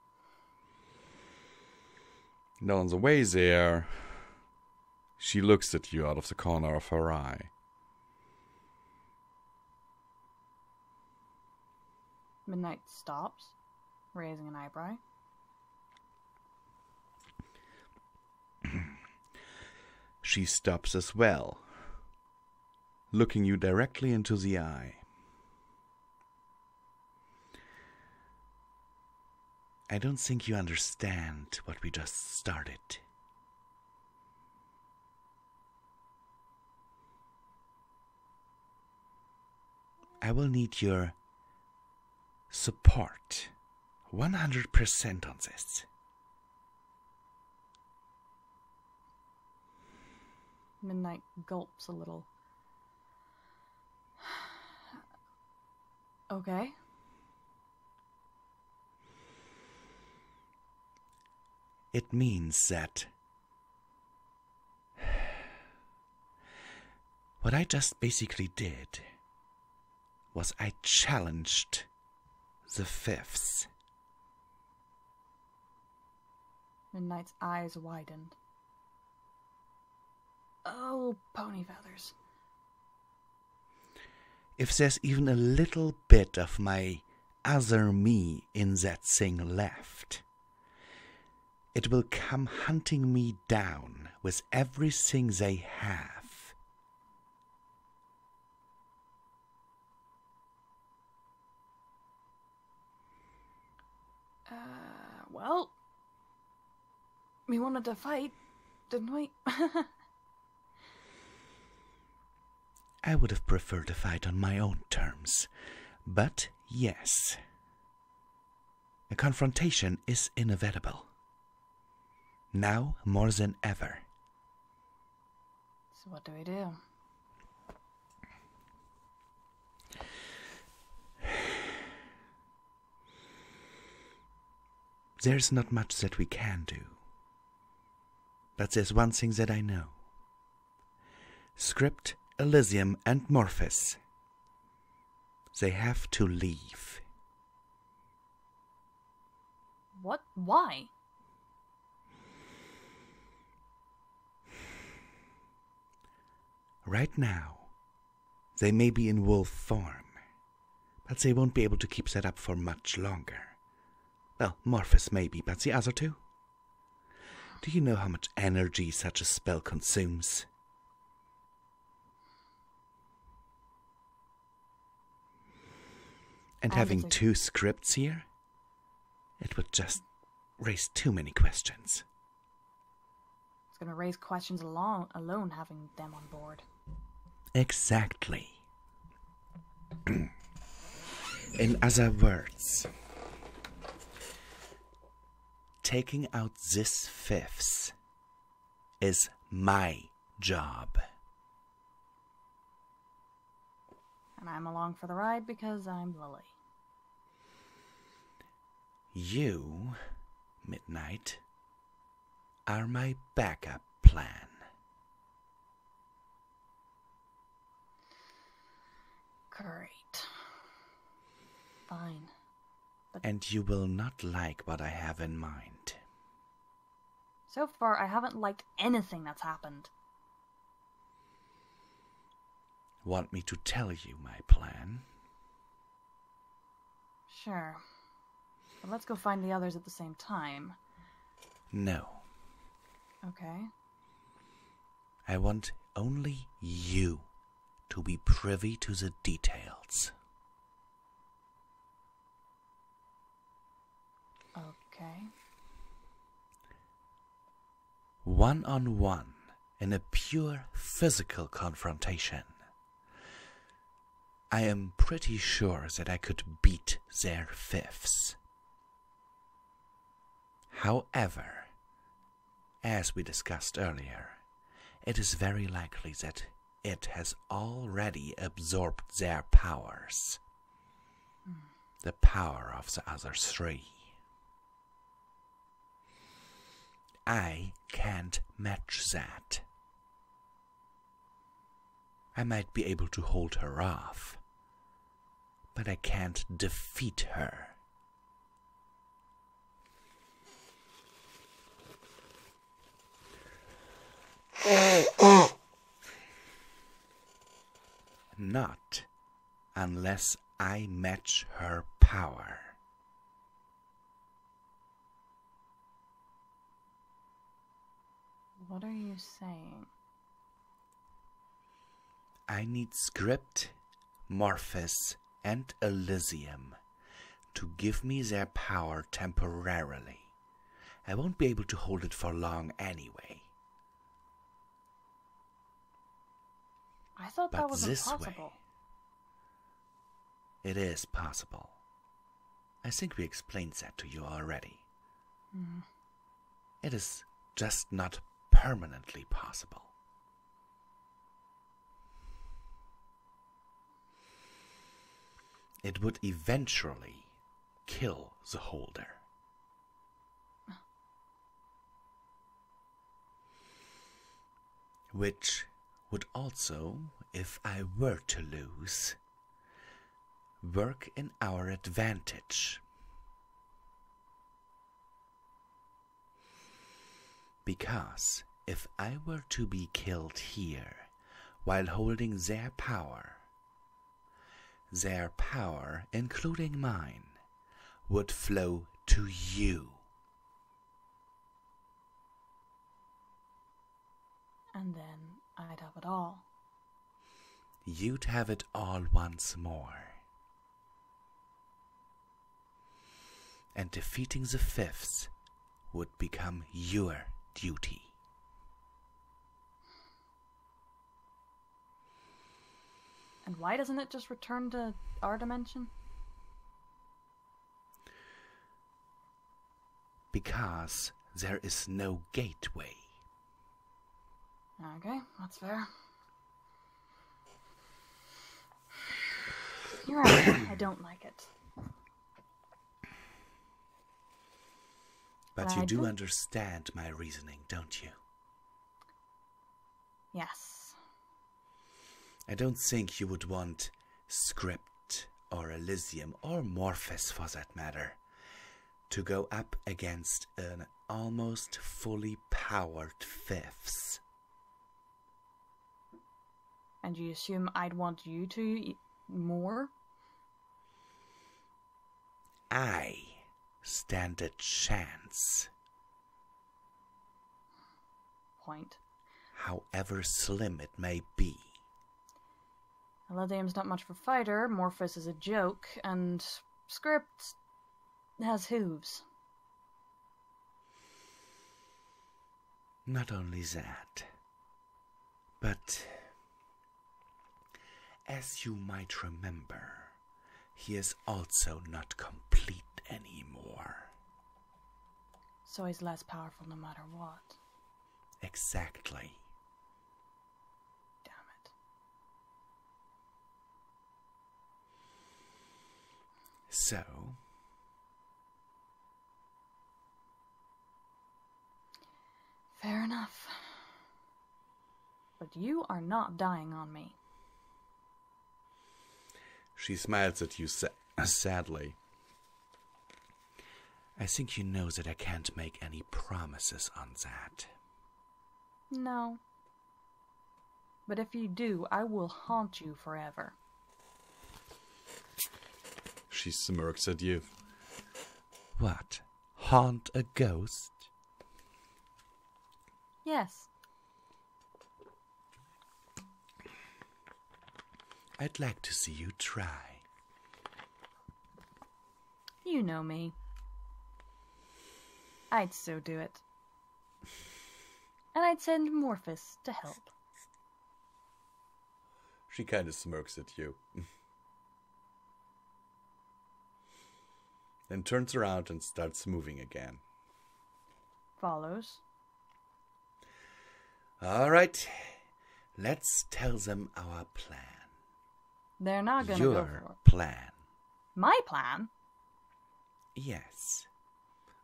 Now on the way there, she looks at you out of the corner of her eye. Midnight stops, raising an eyebrow. She stops as well, looking you directly into the eye. I don't think you understand what we just started. I will need your support 100% on this. Midnight gulps a little. Okay. It means that what I just basically did was I challenged the fifths. Midnight's eyes widened. Oh, pony feathers. If there's even a little bit of my other me in that thing left, it will come hunting me down with everything they have. Well, we wanted to fight, didn't we? I would have preferred to fight on my own terms, but yes, a confrontation is inevitable. Now more than ever. So what do we do? There's not much that we can do. But there's one thing that I know. Script, Elysium, and Morphus. They have to leave. What? Why? Right now, they may be in wolf form, but they won't be able to keep that up for much longer. Well, Morphus maybe, but the other two? Do you know how much energy such a spell consumes? And having two scripts here, it would just raise too many questions. It's going to raise questions alone having them on board. Exactly. In other words, taking out this fifth is my job. And I'm along for the ride because I'm Lily. You, Midnight, are my backup plan. Great. Fine. But And you will not like what I have in mind. so far, I haven't liked anything that's happened. Want me to tell you my plan? Sure. But let's go find the others at the same time. No. Okay. I want only you to be privy to the details. Okay. One-on-one in a pure physical confrontation. I am pretty sure that I could beat their fifths. However, as we discussed earlier, it is very likely that it has already absorbed their powers. The power of the other three. I can't match that. I might be able to hold her off, but I can't defeat her. Not unless I match her power. What are you saying? I need Script, Morphus, and Elysium to give me their power temporarily. I won't be able to hold it for long anyway. I thought But that was this impossible. way, it is possible. I think we explained that to you already. It is just not permanently possible. It would eventually kill the holder. Which would also, if I were to lose, work in our advantage. Because if I were to be killed here while holding their power, including mine, would flow to you. And then I'd have it all. You'd have it all once more. And defeating the Fifths would become your duty. And why doesn't it just return to our dimension? Because there is no gateway. Okay, that's fair. You're right. I don't like it. But But you I do do. understand my reasoning, don't you? Yes. I don't think you would want Script or Elysium or Morphus for that matter to go up against an almost fully powered Fifths. And you assume I'd want you to more? I stand a chance, Point. however slim it may be. Elysium's not much of a fighter, Morphus is a joke, and Script has hooves. Not only that, but as you might remember, he is also not complete anymore. So he's less powerful no matter what. Exactly. Damn it. So, Fair enough. But you are not dying on me. She smiles at you sadly. I think you know that I can't make any promises on that. No. But if you do, I will haunt you forever. She smirks at you. What? Haunt a ghost? Yes. I'd like to see you try. You know me. I'd so do it. And I'd send Morphus to help. She kind of smirks at you. Then turns around and starts moving again. Follows. All right. Let's tell them our plan. They're not gonna go for Your it. plan. My plan? Yes.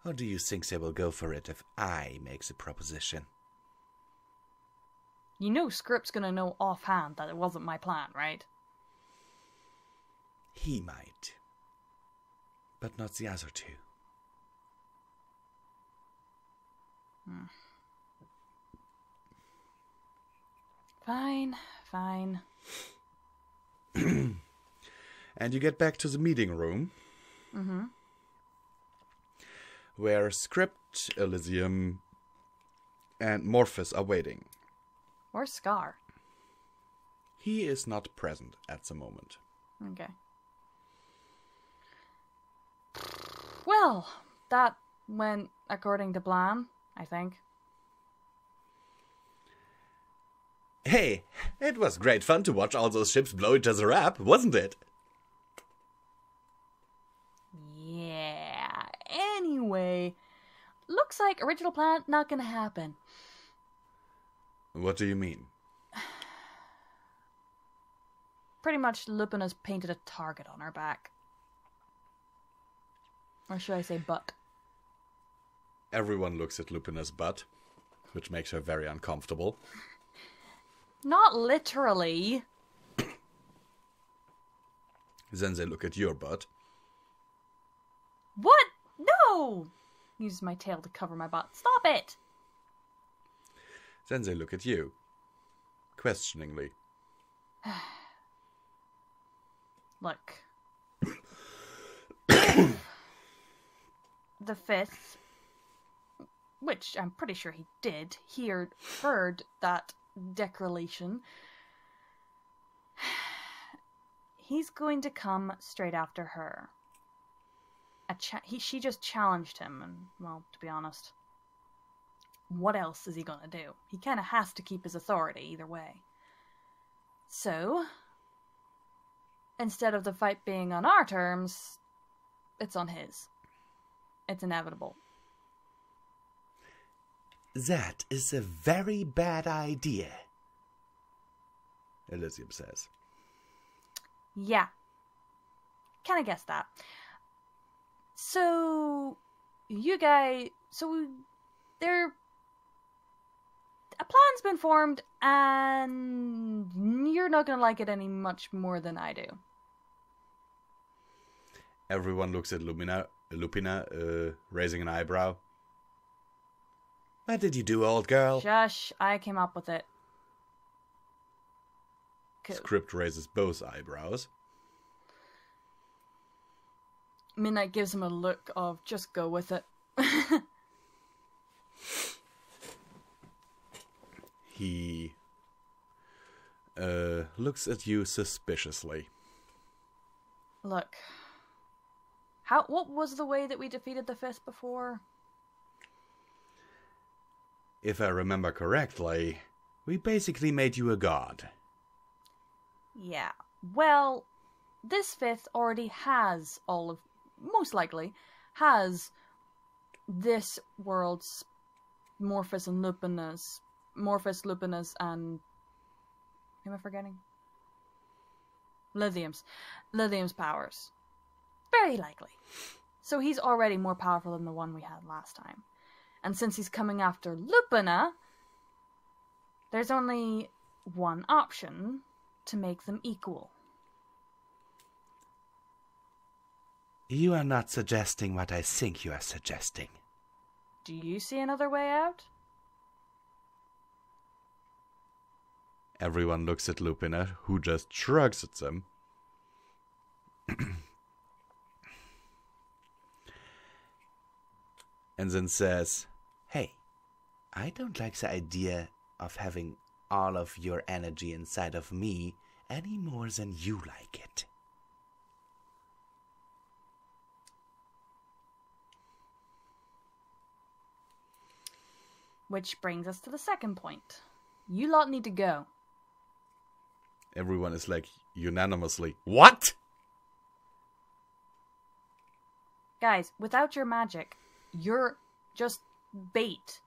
Or do you think they will go for it if I make the proposition? You know Script's gonna know offhand that it wasn't my plan, right? He might. But not the other two. Fine, fine. And you get back to the meeting room. Mm-hmm. Where Script, Elysium, and Morphus are waiting. Where's Scar? He is not present at the moment. Okay. Well, that went according to plan, I think. Hey, it was great fun to watch all those ships blow each other up, wasn't it? Yeah. Anyway, looks like original plan not gonna happen. What do you mean? Pretty much Lupin has painted a target on her back. Or should I say butt? Everyone looks at Lupina's butt, which makes her very uncomfortable. Not literally. Then they look at your butt. What? No! Use my tail to cover my butt. Stop it! Then they look at you, questioningly. Look. The fifth, which I'm pretty sure he did, heard that declaration. He's going to come straight after her. She just challenged him, and, well, to be honest, what else is he gonna do? He kind of has to keep his authority either way. So, instead of the fight being on our terms, it's on his. It's inevitable. That is a very bad idea, Elysium says. Yeah. Kind of guessed that. So, you guys... So, there... A plan's been formed, and you're not going to like it any much more than I do. Everyone looks at Lupina, raising an eyebrow. What did you do, old girl? Shush, I came up with it. Script raises both eyebrows. Midnight gives him a look of, just go with it. He looks at you suspiciously. Look. What was the way that we defeated the Fifth before? If I remember correctly, we basically made you a god. Yeah. Well, this Fifth already has most likely, has this world's Morphus, Lupinus, and... Who am I forgetting? Lithium's powers. Very likely. So he's already more powerful than the one we had last time. And since he's coming after Lupina, there's only one option to make them equal. You are not suggesting what I think you are suggesting. Do you see another way out? Everyone looks at Lupina, who just shrugs at them. And then says, Hey, I don't like the idea of having all of your energy inside of me any more than you like it. Which brings us to the second point. You lot need to go. Everyone is like unanimously, what? Guys, without your magic, you're just bait.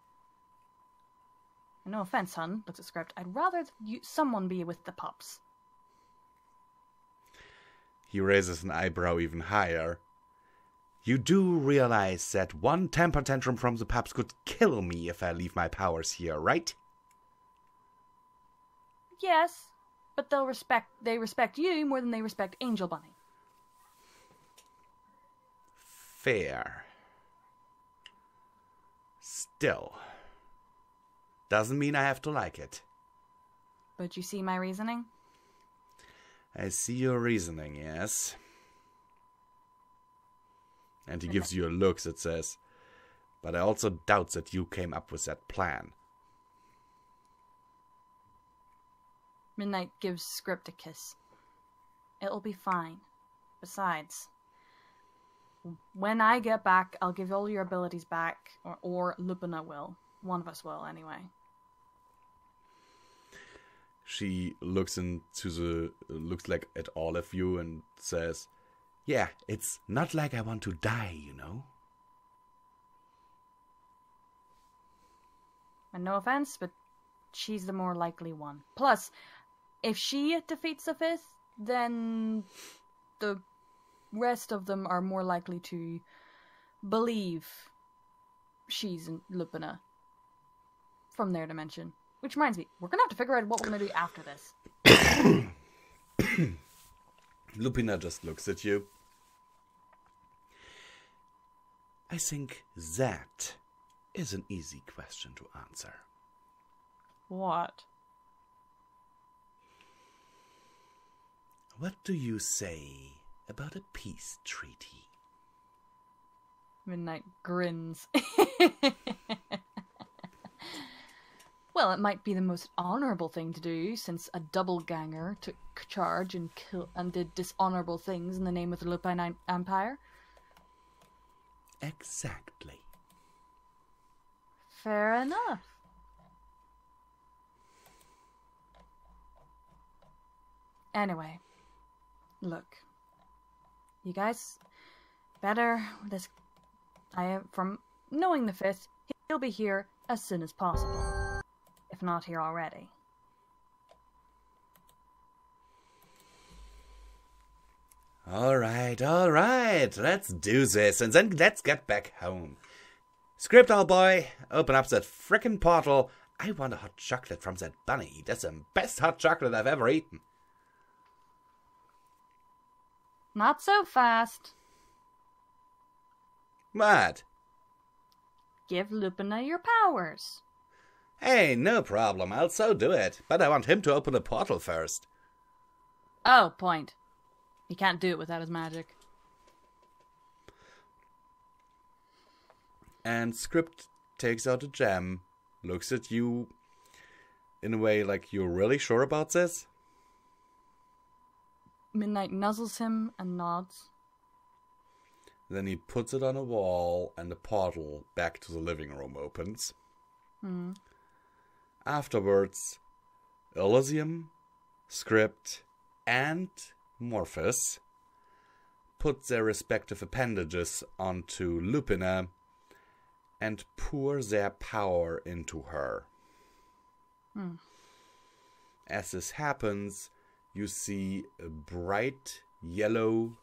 No offense, hun, looks at Script. I'd rather someone be with the pups. He raises an eyebrow even higher. You do realize that one temper tantrum from the pups could kill me if I leave my powers here, right? Yes, but they respect you more than they respect Angel Bunny. Fair. Still. Doesn't mean I have to like it. But you see my reasoning? I see your reasoning, yes. And he gives you a look that says, but I also doubt that you came up with that plan. Midnight gives Script a kiss. It'll be fine. Besides, when I get back, I'll give all your abilities back, or Lupina will. One of us will, anyway. She looks like at all of you and says, yeah, it's not like I want to die, you know. And no offense, but she's the more likely one. Plus, if she defeats the fifth, then the rest of them are more likely to believe she's Lupina from their dimension. Which reminds me, we're going to have to figure out what we're going to do after this. Lupina just looks at you. I think that is an easy question to answer. What? What do you say about a peace treaty? Midnight grins. Well, it might be the most honorable thing to do, since a double-ganger took charge and did dishonorable things in the name of the Lupine Empire. Exactly. Fair enough. Anyway, look, you guys better from knowing the fifth, he'll be here as soon as possible, if not here already. All right, let's do this, and then let's get back home. Script, old boy, open up that frickin' portal. I want a hot chocolate from that bunny. That's the best hot chocolate I've ever eaten. Not so fast. What? Give Lupina your powers. Hey, no problem, I'll so do it. But I want him to open the portal first. Oh, point. He can't do it without his magic. And Script takes out a gem, looks at you in a way like, you're really sure about this? Midnight nuzzles him and nods. Then he puts it on a wall, and the portal back to the living room opens. Afterwards, Elysium, Script, and Morphus put their respective appendages onto Lupina and pour their power into her. As this happens, you see a bright yellow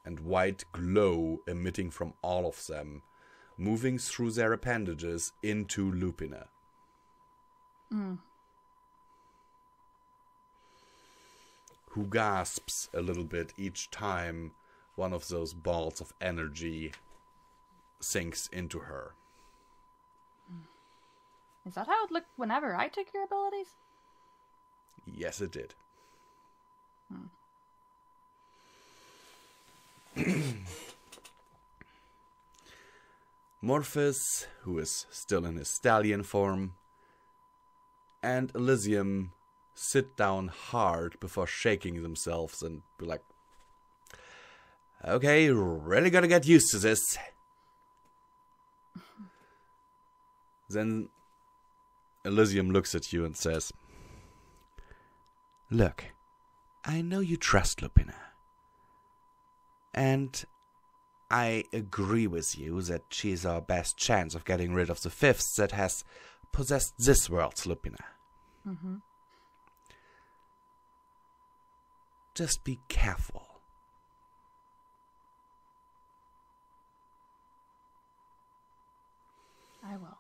and white glow emitting from all of them, moving through their appendages into Lupina. Who gasps a little bit each time one of those balls of energy sinks into her. Is that how it looked whenever I took your abilities? Yes, it did. Morphus, who is still in his stallion form, and Elysium sit down hard before shaking themselves and be like, okay, really gotta get used to this. Then Elysium looks at you and says, look, I know you trust Lupina. And I agree with you that she's our best chance of getting rid of the fifth that has possessed this world's Lupina. Mm-hmm. Just be careful. I will.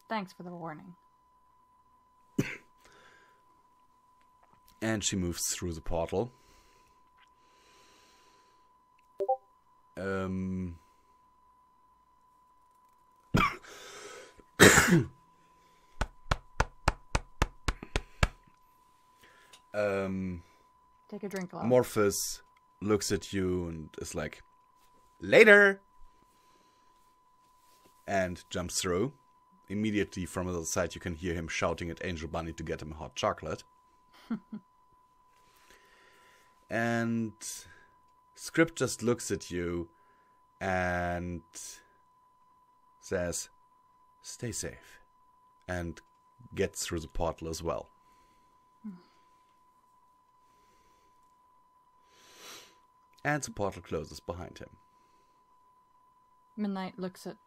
Thanks for the warning. And she moves through the portal. Take a drink, love. Morphus looks at you and is like, later! And jumps through. Immediately from the other side you can hear him shouting at Angel Bunny to get him hot chocolate. And Script just looks at you and says, stay safe. And gets through the portal as well. And the portal closes behind him. Midnight looks at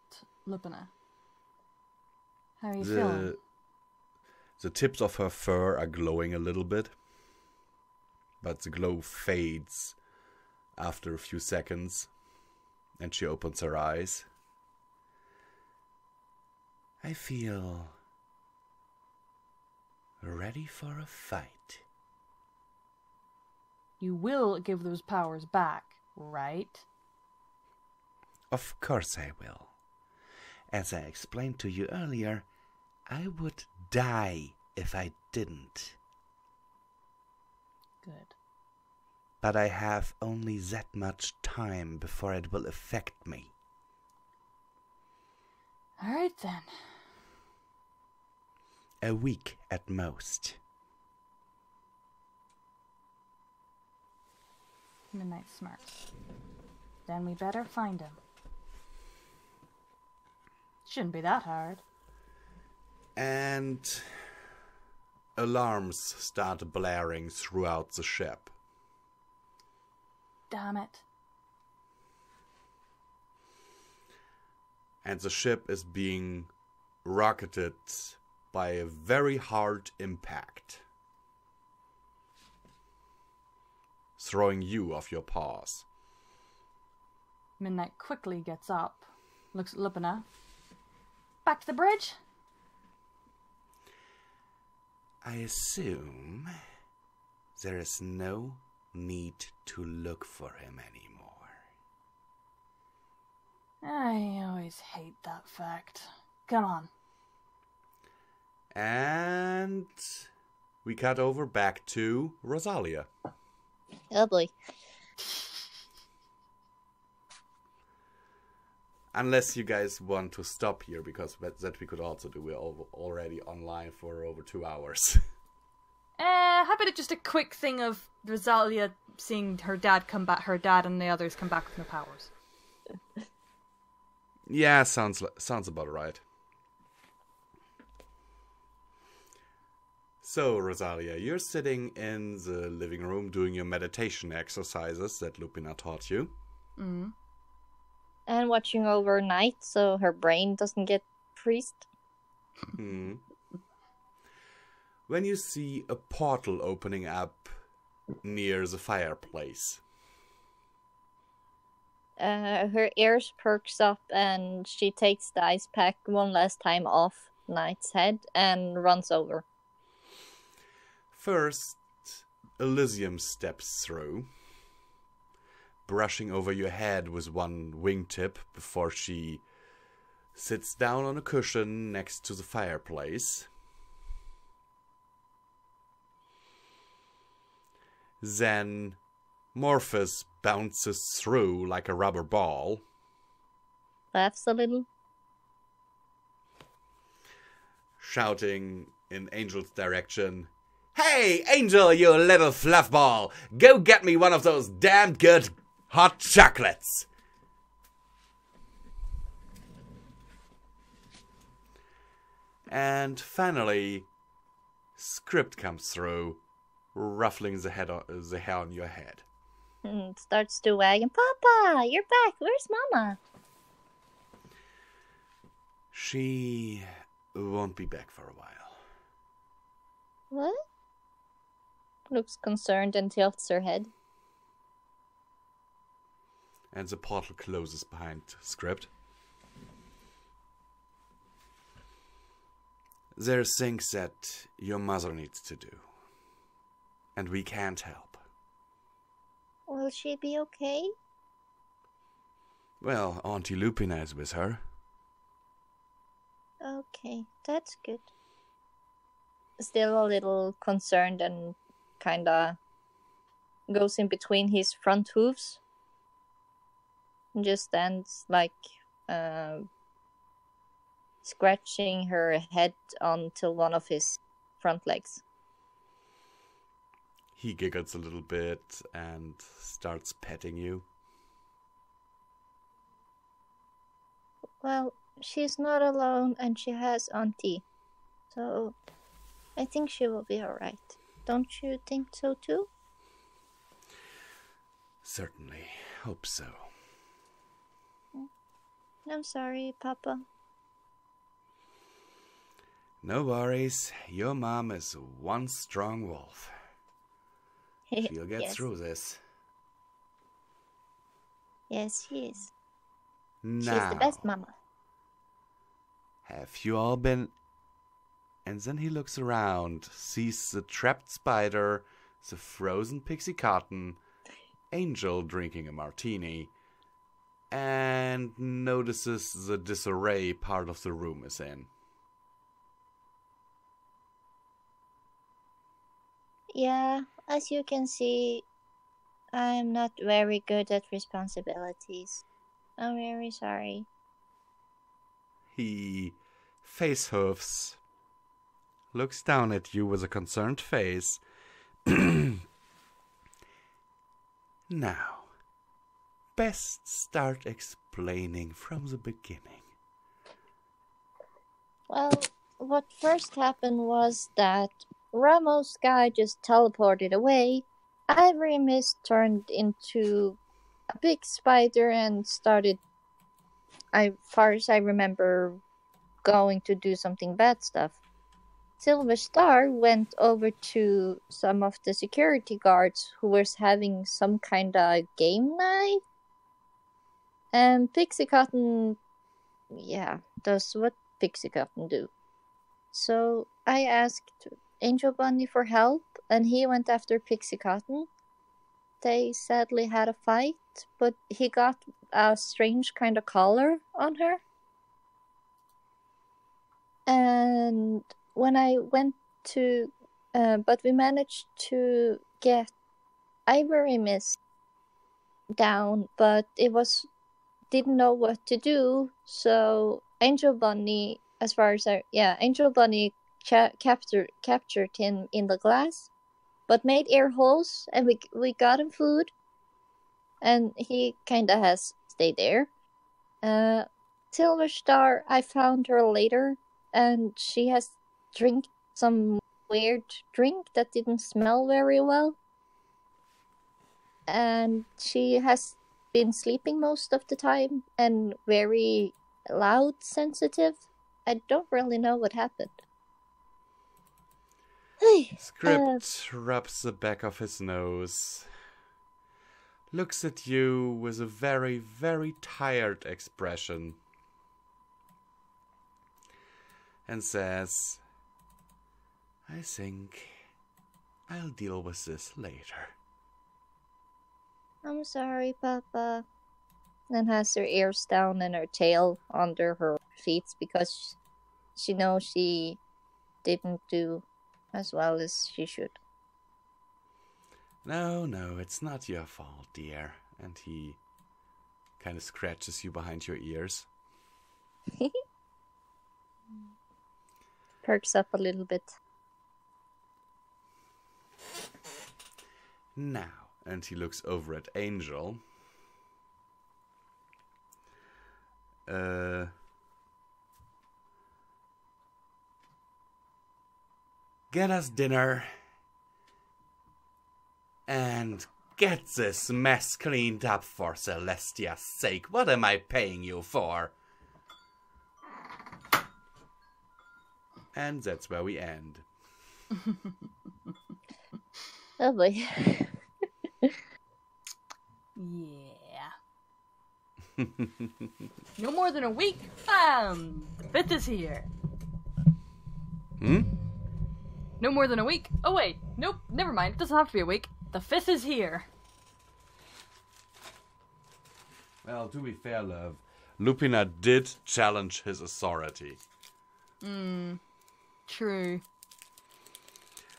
Lupina. How are you feeling? The tips of her fur are glowing a little bit. But the glow fades after a few seconds. And she opens her eyes. I feel ready for a fight. You will give those powers back, right? Of course I will. As I explained to you earlier, I would die if I didn't. Good. But I have only that much time before it will affect me. All right, then. A week at most. Midnight smirks. Then we better find him. Shouldn't be that hard. And alarms start blaring throughout the ship. Damn it. And the ship is being rocketed by a very hard impact, throwing you off your paws. Midnight quickly gets up, looks at Lupina. Back to the bridge? I assume there is no need to look for him anymore. I always hate that fact. Come on. And we cut over back to Rosalia. Oh boy. Unless you guys want to stop here, because that we could also do. We're already online for over 2 hours. How about just a quick thing of Rosalia seeing her dad come back, her dad and the others come back with no powers. Yeah, sounds about right. So, Rosalia, you're sitting in the living room doing your meditation exercises that Lupina taught you. Mm. And watching overnight so her brain doesn't get freezed. When you see a portal opening up near the fireplace. Her ears perks up and she takes the ice pack one last time off Knight's head and runs over. First, Elysium steps through, brushing over your head with one wingtip before she sits down on a cushion next to the fireplace. Then Morphus bounces through like a rubber ball. Laughs a little. Shouting in Angel's direction, "Hey, Angel, you little fluffball! Go get me one of those damn good hot chocolates!" And finally, Script comes through, ruffling the hair on your head. and starts to wag. And Papa, you're back. Where's Mama? She won't be back for a while. What? Looks concerned and tilts her head. And the portal closes behind Script. There's things that your mother needs to do. And we can't help. Will she be okay? Well, Auntie Lupina is with her. Okay, that's good. Still a little concerned and kinda goes in between his front hooves. And just stands like scratching her head onto one of his front legs. He giggles a little bit and starts petting you. Well, she's not alone and she has Auntie. So I think she will be alright. Don't you think so too? Certainly. Hope so. I'm sorry, Papa. No worries. Your mom is one strong wolf. She'll get Yes. through this. Yes, she is. Now, She's the best mama. have you all been... And then he looks around, sees the trapped spider, the frozen pixie cotton, Angel drinking a martini, and notices the disarray part of the room is in. Yeah, as you can see, I'm not very good at responsibilities. I'm very sorry. He face hoofs, looks down at you with a concerned face. Now, best start explaining from the beginning. Well, what first happened was that Ramos' guy just teleported away. Ivory Mist turned into a big spider and started, far as I remember, going to do something bad stuff. Silver Star went over to some of the security guards who were having some kind of game night. And Pixie Cotton, yeah, does what Pixie Cotton do. So I asked Angel Bunny for help, and he went after Pixie Cotton. They sadly had a fight, but he got a strange kind of collar on her. And when I went to, but we managed to get Ivory Mist down, but didn't know what to do. So Angel Bunny, Angel Bunny captured him in the glass, but made air holes, and we got him food, and he kinda has stayed there. Silver Star, I found her later, and she has drank some weird drink that didn't smell very well, and she has been sleeping most of the time and very loud sensitive. I don't really know what happened. Script rubs the back of his nose, looks at you with a very, very tired expression, and says, I think I'll deal with this later. I'm sorry, Papa. And has her ears down and her tail under her feet because she knows she didn't do as well as she should. No, it's not your fault, dear. And he kind of scratches you behind your ears. Perks up a little bit. Now, and he looks over at Angel. Get us dinner and Get this mess cleaned up for Celestia's sake. What am I paying you for? And that's where we end. Lovely. Yeah. No more than a week. Bam! The 5th is here. Hmm? No more than a week. Oh wait, nope, never mind. It doesn't have to be a week. The 5th is here. Well, to be fair, love, Lupina did challenge his authority. True.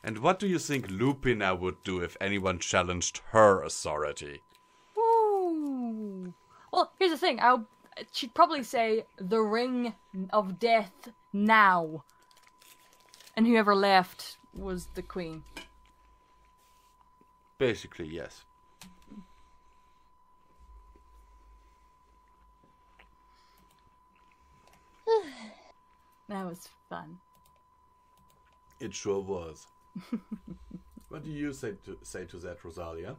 And what do you think Lupina would do if anyone challenged her authority? Ooh. Well, here's the thing. She'd probably say the ring of death now. And whoever left was the queen. Basically, yes. That was fun. It sure was. What do you say to that, Rosalia?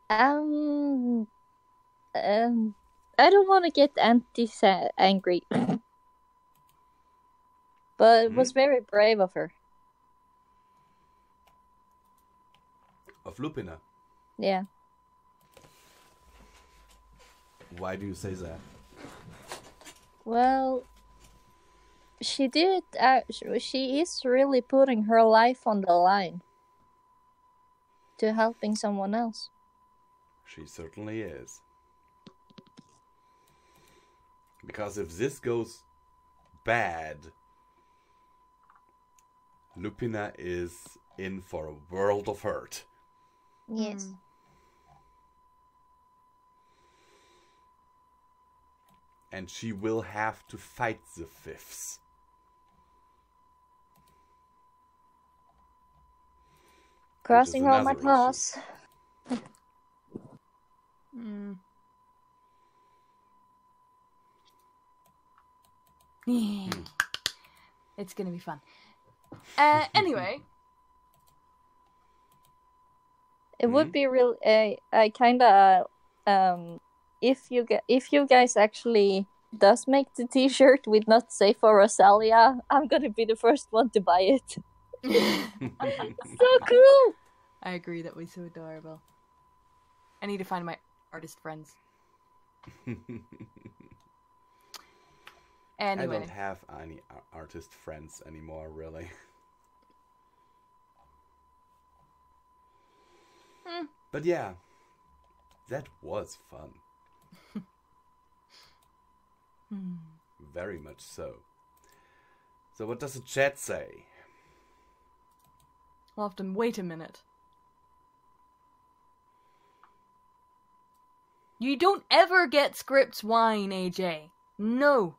I don't want to get angry. But it was very brave of her. Of Lupina? Yeah. Why do you say that? Well, she did. She is really putting her life on the line to helping someone else. She certainly is. Because if this goes bad, Lupina is in for a world of hurt. Yes. And she will have to fight the fifths. Crossing all my another paths. Yeah. It's gonna be fun. Anyway. It would be real. I kind of if you guys actually does make the T-shirt with "Not Safe for Rosalia," I'm gonna be the first one to buy it. So cool. I agree, that was so adorable. I need to find my artist friends. Anyway. I don't have any artist friends anymore, really. But yeah, that was fun. Very much so. So what does the chat say? I'll have to wait a minute. You don't ever get Script's wine, AJ. No.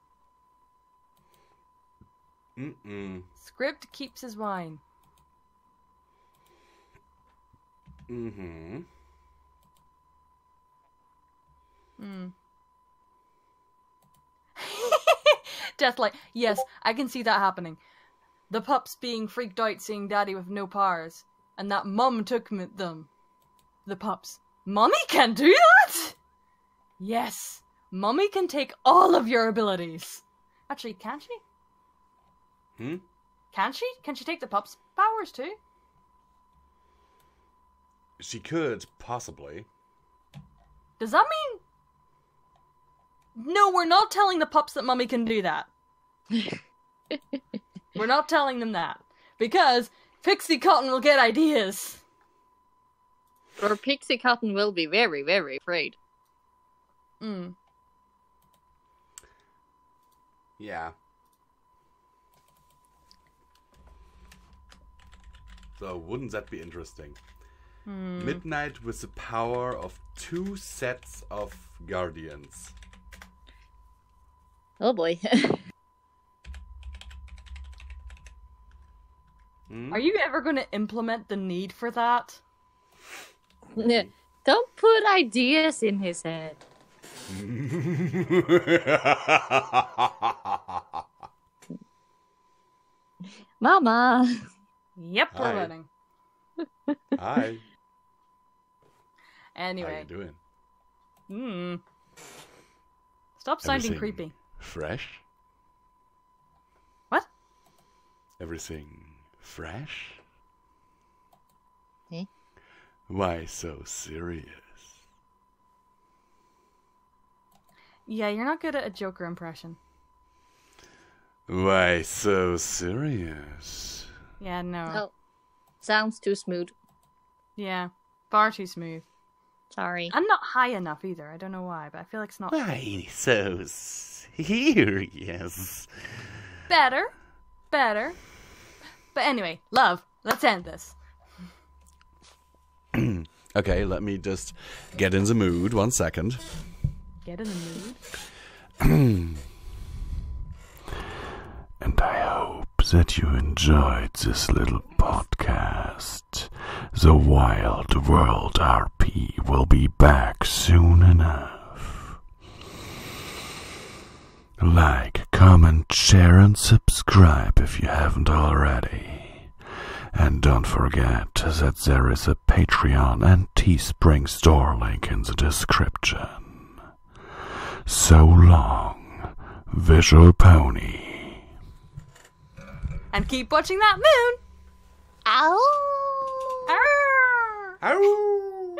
Script keeps his wine. Deathlight. Yes, I can see that happening. The pups being freaked out seeing Daddy with no powers. And that Mum took them. The pups. Mummy can do that? Yes. Mummy can take all of your abilities. Actually, can she? Can she? Can she take the pups' powers too? She could, possibly. Does that mean... No, we're not telling the pups that Mummy can do that. We're not telling them that. Because Pixie Cotton will get ideas. Or Pixie Cotton will be very, very afraid. Yeah. So, wouldn't that be interesting? Midnight with the power of 2 sets of guardians. Oh boy. Are you ever going to implement the need for that? Don't put ideas in his head. Mama. Yep, we're Hi. running. Hi. How Anyway. you doing? Stop sounding Everything creepy. Fresh? What? Everything fresh? Eh? Why so serious? Yeah, you're not good at a Joker impression. Why so serious? Yeah, no. Oh, sounds too smooth. Yeah, far too smooth. Sorry. I'm not high enough either. I don't know why, but I feel like it's not Why so serious? better. But anyway, love. Let's end this. Okay, let me just get in the mood. 1 second. Get in the mood. And I hope that you enjoyed this little podcast. The Wild World RP will be back soon enough. Like, comment, share, and subscribe if you haven't already. And don't forget that there is a Patreon and Teespring store link in the description. So long, VisualPony. And keep watching that moon. Ow! Arr! Ow!